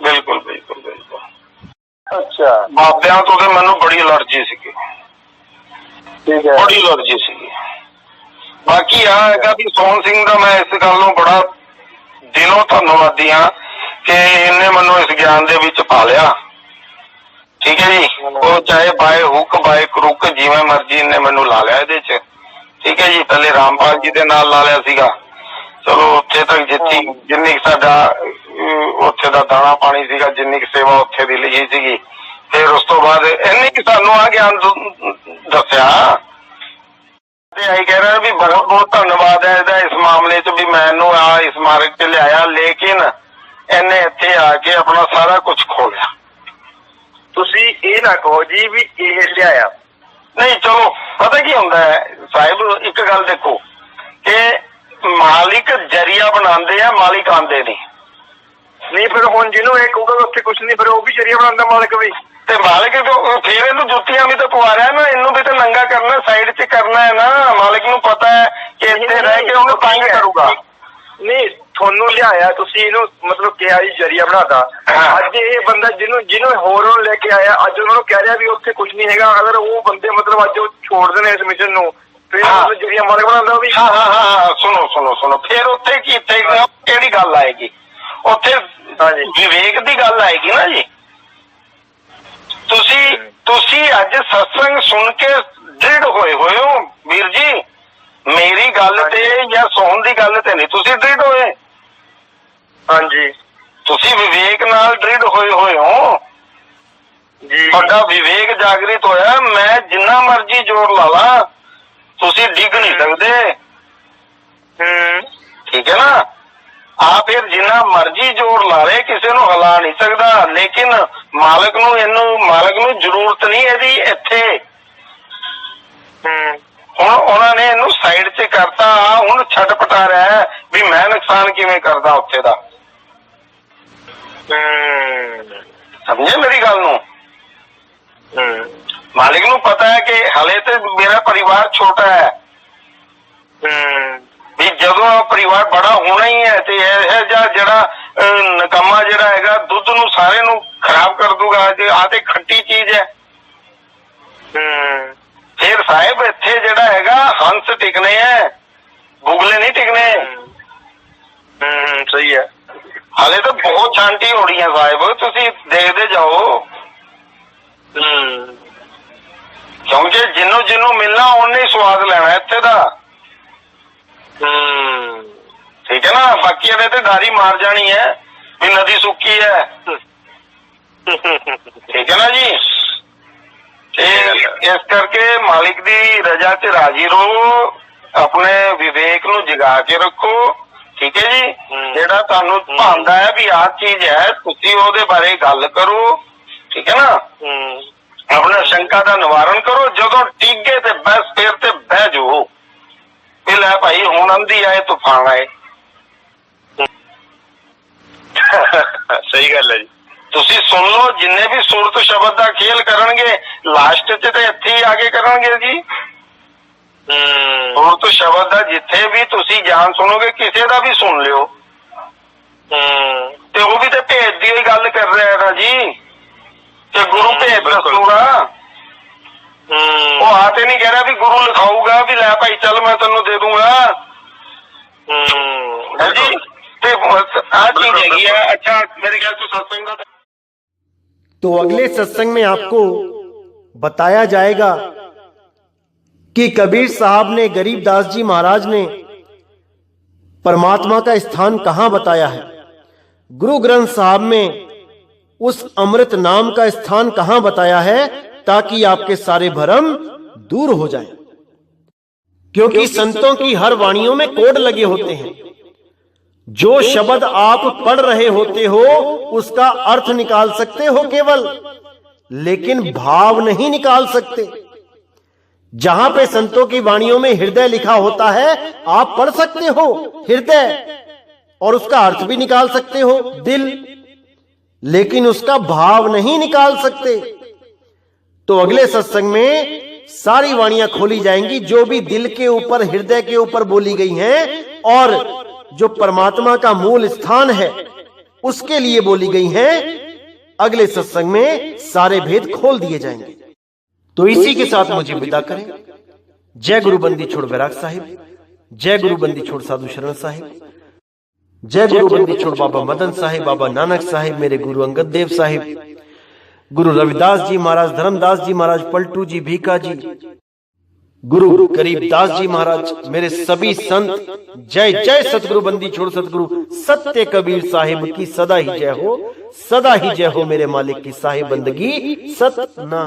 [SPEAKER 4] ਬਿਲਕੁਲ ਬਿਲਕੁਲ ਬਿਲਕੁਲ। ਅੱਛਾ। ਬਾਬਿਆਂ ਤੋਂ ਤੇ ਮੈਨੂੰ ਬੜੀ ਅਲਰਜੀ ਸੀਗੀ, ਠੀਕ ਹੈ, ਬੜੀ ਅਲਰਜੀ ਸੀਗੀ। ਬਾਕੀ ਆ ਹੈਗਾ ਵੀ ਸੋਹਣ ਸਿੰਘ ਦਾ ਮੈਂ ਇਸ ਗੱਲ ਨੂੰ ਬੜਾ ਦਿਲੋਂ ਧੰਨਵਾਦੀ ਹਾਂ ਕਿ ਇਹਨੇ ਮੈਨੂੰ ਇਸ ਗਿਆਨ ਦੇ ਵਿੱਚ ਪਾ ਲਿਆ, ਠੀਕ ਹੈ ਜੀ। ਉਹ ਚਾਹੇ ਬਾਏ ਹੁੱਕ ਬਾਏ ਕਰੁੱਕ ਜਿਵੇਂ ਮਰਜੀ ਇਹਨੇ ਮੈਨੂੰ ਲਾ ਲਿਆ ਇਹਦੇ ਚ, ਠੀਕ ਹੈ ਜੀ। ਪਹਿਲੇ ਰਾਮਪਾਲ ਜੀ ਦੇ ਨਾਲ ਲਾ ਲਿਆ ਸੀਗਾ, ਚਲੋ ਉੱਥੇ ਤੱਕ ਜਿੰਨੀ ਸਾਡਾ ਉੱਥੇ ਦਾ ਦਾਣਾ ਪਾਣੀ ਸੀਗਾ, ਜਿੰਨੀ ਕੁ ਸੇਵਾ ਉੱਥੇ ਦੀ ਲਈ ਸੀਗੀ। ਫਿਰ ਉਸ ਤੋਂ ਬਾਅਦ ਇੰਨੀ ਕਿ ਸਾਨੂੰ ਆ ਗਿਆਨ ਦੱਸਿਆ ਤੇ ਆਈ ਕਹਿ ਰਿਹਾ ਵੀ ਬਹੁਤ ਬਹੁਤ ਧੰਨਵਾਦ ਹੈ ਇਹਦਾ ਇਸ ਮਾਮਲੇ ਚ ਵੀ ਮੈਨੂੰ ਆ ਇਸ ਮਾਰਗ ਚ ਲਿਆਇਆ, ਲੇਕਿਨ ਇਹਨੇ ਇੱਥੇ ਆ ਕੇ ਆਪਣਾ ਸਾਰਾ ਕੁਝ ਖੋ ਲਿਆ। ਤੁਸੀਂ ਇਹ ਨਾ ਕਹੋ ਜੀ ਵੀ ਇਹ ਲਿਆਇਆ ਨਹੀਂ। ਚਲੋ ਪਤਾ ਕੀ ਹੁੰਦਾ ਹੈ ਸਾਹਿਬ, ਇੱਕ ਗੱਲ ਦੇਖੋ ਕਿ ਮਾਲਿਕ ਜਰੀਆ ਬਣਾਉਂਦੇ ਆ, ਮਾਲਿਕ ਆਉਂਦੇ ਨਹੀਂ। ਫਿਰ ਹੁਣ ਜਿਹਨੂੰ ਇਹ ਕਹੂਗਾ ਉੱਥੇ ਕੁਛ ਨਹੀਂ, ਫਿਰ ਉਹ ਵੀ ਜਰੀਆ ਬਣਾਉਂਦਾ ਮਾਲਿਕ ਵੀ। ਤੇ ਮਾਲਿਕ ਫਿਰ ਇਹਨੂੰ ਜੁੱਤੀਆਂ ਵੀ ਤਾਂ ਪਵਾ ਰਿਹਾ ਨਾ, ਇਹਨੂੰ ਵੀ ਤਾਂ ਨੰਗਾ ਕਰਨਾ, ਸਾਈਡ ਚ ਕਰਨਾ ਹੈ ਨਾ। ਮਾਲਿਕ ਨੂੰ ਪਤਾ ਹੈ ਕਿ ਇੱਥੇ ਰਹਿ ਕੇ ਉਹਨੂੰ ਤੰਗ ਕਰੂਗਾ। ਨਹੀਂ, ਤੁਹਾਨੂੰ ਲਿਆਇਆ, ਤੁਸੀਂ ਇਹਨੂੰ ਮਤਲਬ ਕਿਹਾ ਜੀ ਜਰੀਆ ਬਣਾਤਾ। ਅੱਜ ਇਹ ਬੰਦਾ ਜਿਹਨੂੰ ਹੋਰ ਨੂੰ ਲੈ ਕੇ ਆਇਆ, ਅੱਜ ਉਹਨਾਂ ਨੂੰ ਕਹਿ ਰਿਹਾ ਵੀ ਉੱਥੇ ਕੁਛ ਨਹੀਂ ਹੈਗਾ। ਅਗਰ ਉਹ ਬੰਦੇ ਮਤਲਬ ਅੱਜ ਉਹ ਛੋੜਦੇ ਨੇ ਇਸ ਮਿਸ਼ਨ ਨੂੰ, ਫਿਰ ਜਰੀਆ ਮਾਲਿਕ ਬਣਾਉਂਦਾ ਵੀ। ਸੁਣੋ ਫਿਰ ਉੱਥੇ ਕਿਹੜੀ ਗੱਲ ਆਏਗੀ? ਉੱਥੇ ਵਿਵੇਕ ਦੀ ਗੱਲ ਆਏਗੀ ਨਾ ਜੀ। ਤੁਸੀਂ ਅੱਜ ਸਤਸੰਗ ਸੁਣ ਕੇ ਦ੍ਰਿੜ ਹੋਏ ਹੋ ਵੀਰ ਜੀ, ਮੇਰੀ ਗੱਲ ਤੇ ਜਾਂ ਸੋਹਣ ਦੀ ਗੱਲ ਤੇ ਨਹੀਂ ਤੁਸੀਂ ਦ੍ਰਿੜ ਹੋਏ। ਹਾਂਜੀ, ਤੁਸੀਂ ਵਿਵੇਕ ਨਾਲ ਦ੍ਰਿੜ ਹੋਏ ਹੋ ਜੀ, ਤੁਹਾਡਾ ਵਿਵੇਕ ਜਾਗਰਿਤ ਹੋਇਆ। ਮੈਂ ਜਿੰਨਾ ਮਰਜੀ ਜ਼ੋਰ ਲਾ ਲਾ, ਤੁਸੀਂ ਡਿੱਗ ਨਹੀਂ ਸਕਦੇ, ਠੀਕ ਹੈ ਨਾ। ਆਪ ਫਿਰ ਜਿੰਨਾ ਮਰਜੀ ਜ਼ੋਰ ਲਾ ਲੇ, ਕਿਸੇ ਨੂੰ ਹਿਲਾ ਨਹੀਂ ਸਕਦਾ। ਲੇਕਿਨ ਮਾਲਕ ਨੂੰ ਜ਼ਰੂਰਤ ਨਹੀਂ ਇਹਦੀ ਇੱਥੇ। ਹੁਣ ਉਹਨਾਂ ਨੇ ਇਹਨੂੰ ਸਾਈਡ 'ਚ ਕਰਤਾ, ਹੁਣ ਛਟਪਟਾ ਰਿਹਾ ਵੀ ਮੈਂ ਨੁਕਸਾਨ ਕਿਵੇਂ ਕਰਦਾ ਉੱਥੇ ਦਾ। ਸਮਝੇ ਮੇਰੀ ਗੱਲ ਨੂੰ? ਮਾਲਿਕ ਨੂੰ ਪਤਾ ਹੈ ਕਿ ਹਲੇ ਤੇ ਮੇਰਾ ਪਰਿਵਾਰ ਛੋਟਾ ਹੈ, ਵੀ ਜਦੋਂ ਪਰਿਵਾਰ ਬੜਾ ਹੋਣਾ ਹੀ ਹੈ ਤੇ ਇਹ ਜਿਹੜਾ ਨਕਮਾ ਜਿਹੜਾ ਹੈਗਾ ਦੁੱਧ ਨੂੰ ਸਾਰੇ ਨੂੰ ਖਰਾਬ ਕਰ ਦੂਗਾ। ਆਹ ਤੇ ਖੱਟੀ ਚੀਜ਼ ਹੈ। ਫਿਰ ਸਾਹਿਬ ਇੱਥੇ ਜਿਹੜਾ ਹੈਗਾ ਹੰਸ ਟਿਕਨੇ ਹੈ, ਬੁਗਲੇ ਨਹੀਂ ਟਿਕਨੇ। ਸਹੀ ਹੈ। ਹਾਲੇ ਤਾਂ ਬਹੁਤ ਸ਼ਾਂਤੀ ਹੋ ਰਹੀ ਹੈ ਸਾਹਿਬ, ਤੁਸੀਂ ਦੇਖਦੇ ਜਾਓ। ਕਿਉਂਕਿ ਜਿਹਨੂੰ ਮਿਲਣਾ ਉਹਨੇ ਹੀ ਸਵਾਦ ਲੈਣਾ ਇੱਥੇ ਦਾ, ਠੀਕ ਹੈ ਨਾ। ਬਾਕੀ ਇਹਨੇ ਤੇ ਡਾਰੀ ਮਾਰ ਜਾਣੀ ਹੈ ਵੀ ਨਦੀ ਸੁੱਕੀ ਹੈ, ਠੀਕ ਹੈ ਨਾ ਜੀ। ਤੇ ਇਸ ਕਰਕੇ ਮਾਲਿਕ ਦੀ ਰਜ਼ਾ 'ਚ ਰਾਜੀ ਰਹੋ, ਆਪਣੇ ਵਿਵੇਕ ਨੂੰ ਜਗਾ ਕੇ ਰੱਖੋ, ਠੀਕ ਹੈ ਜੀ। ਜਿਹੜਾ ਤੁਹਾਨੂੰ ਭਾਉਂਦਾ ਹੈ ਵੀ ਆਹ ਚੀਜ਼ ਹੈ, ਤੁਸੀਂ ਉਹਦੇ ਬਾਰੇ ਗੱਲ ਕਰੋ, ਠੀਕ ਹੈ ਨਾ। ਆਪਣੇ ਸ਼ੰਕਾ ਦਾ ਨਿਵਾਰਨ ਕਰੋ। ਜਦੋਂ ਟਿਕ ਗਏ ਤੇ ਬਸ ਫਿਰ ਤੇ ਬਹਿ ਜਾਓ ਵੀ ਲੈ ਭਾਈ ਹੁਣ ਆਂਦੀ ਆਏ ਤੂਫਾਨ ਆਏ। ਸਹੀ ਗੱਲ ਹੈ ਜੀ। ਤੁਸੀਂ ਸੁਣ ਲਓ, ਜਿੰਨੇ ਵੀ ਸੁਰਤ ਸ਼ਬਦ ਦਾ ਖੇਲ ਕਰਨਗੇ ਲਾਸਟ 'ਚ ਤੇ ਇੱਥੇ ਹੀ ਆ ਕੇ ਕਰਨਗੇ ਜੀ। ਸੁਰਤ ਸ਼ਬਦ ਦਾ ਜਿੱਥੇ ਵੀ ਤੁਸੀਂ ਗਿਆਨ ਸੁਣੋਗੇ, ਕਿਸੇ ਦਾ ਵੀ ਸੁਣ ਲਿਓ, ਤੇ ਉਹ ਵੀ ਤੇ ਭੇਦ ਦੀ ਗੱਲ ਕਰ ਰਿਹਾ ਹੈ ਨਾ ਜੀ, ਤੇ ਗੁਰੂ ਭੇਦ ਦੱਸੂਗਾ। ਉਹ ਆ ਤੇ ਨਹੀਂ ਕਹਿ ਰਿਹਾ ਵੀ ਗੁਰੂ ਲਿਖਾਊਗਾ ਵੀ ਲੈ ਭਾਈ ਚੱਲ ਮੈਂ ਤੈਨੂੰ ਦੇ ਦੂੰਗਾ ਜੀ, ਤੇ ਆ ਚੀਜ਼ ਹੈਗੀ ਆ। अच्छा मेरे ख्याल से सत्संग का
[SPEAKER 1] तो अगले सत्संग में आपको बताया जाएगा कि कबीर साहब ने, गरीबदास जी महाराज ने परमात्मा का स्थान कहां बताया है, गुरु ग्रंथ साहब में उस अमृत नाम का स्थान कहां बताया है, ताकि आपके सारे भ्रम दूर हो जाएं। क्योंकि संतों की हर वाणियों में कोड लगे होते हैं। जो शब्द आप पढ़ रहे होते हो उसका अर्थ निकाल सकते हो केवल, लेकिन भाव नहीं निकाल सकते। जहां पे संतों की वाणियों में हृदय लिखा होता है, आप पढ़ सकते हो हृदय और उसका अर्थ भी निकाल सकते हो दिल, लेकिन उसका भाव नहीं निकाल सकते। तो अगले सत्संग में सारी वाणियां खोली जाएंगी जो भी दिल के ऊपर, हृदय के ऊपर बोली गई हैं, और जो परमात्मा का मूल स्थान है उसके लिए बोली गई हैं। अगले सत्संग में सारे भेद खोल दिए जाएंगे। तो इसी के साथ मुझे विदा करें। जय गुरु बंदी छोड़ बैराग साहिब, जय गुरु बंदी छोड़ साधु शरण साहिब, जय गुरु बंदी छोड़ बाबा मदन साहिब, बाबा नानक साहिब, मेरे गुरु अंगद देव साहिब, गुरु रविदास जी महाराज, धर्मदास जी महाराज, पलटू जी, भीखा जी, गुरु गरीबदास जी महाराज, मेरे सभी संत। जय जय सतगुरु बंदी छोड़ सतगुरु सत्य कबीर साहिब की सदा ही जय हो, सदा ही जय हो। मेरे मालिक की साहिब बंदगी सत ना।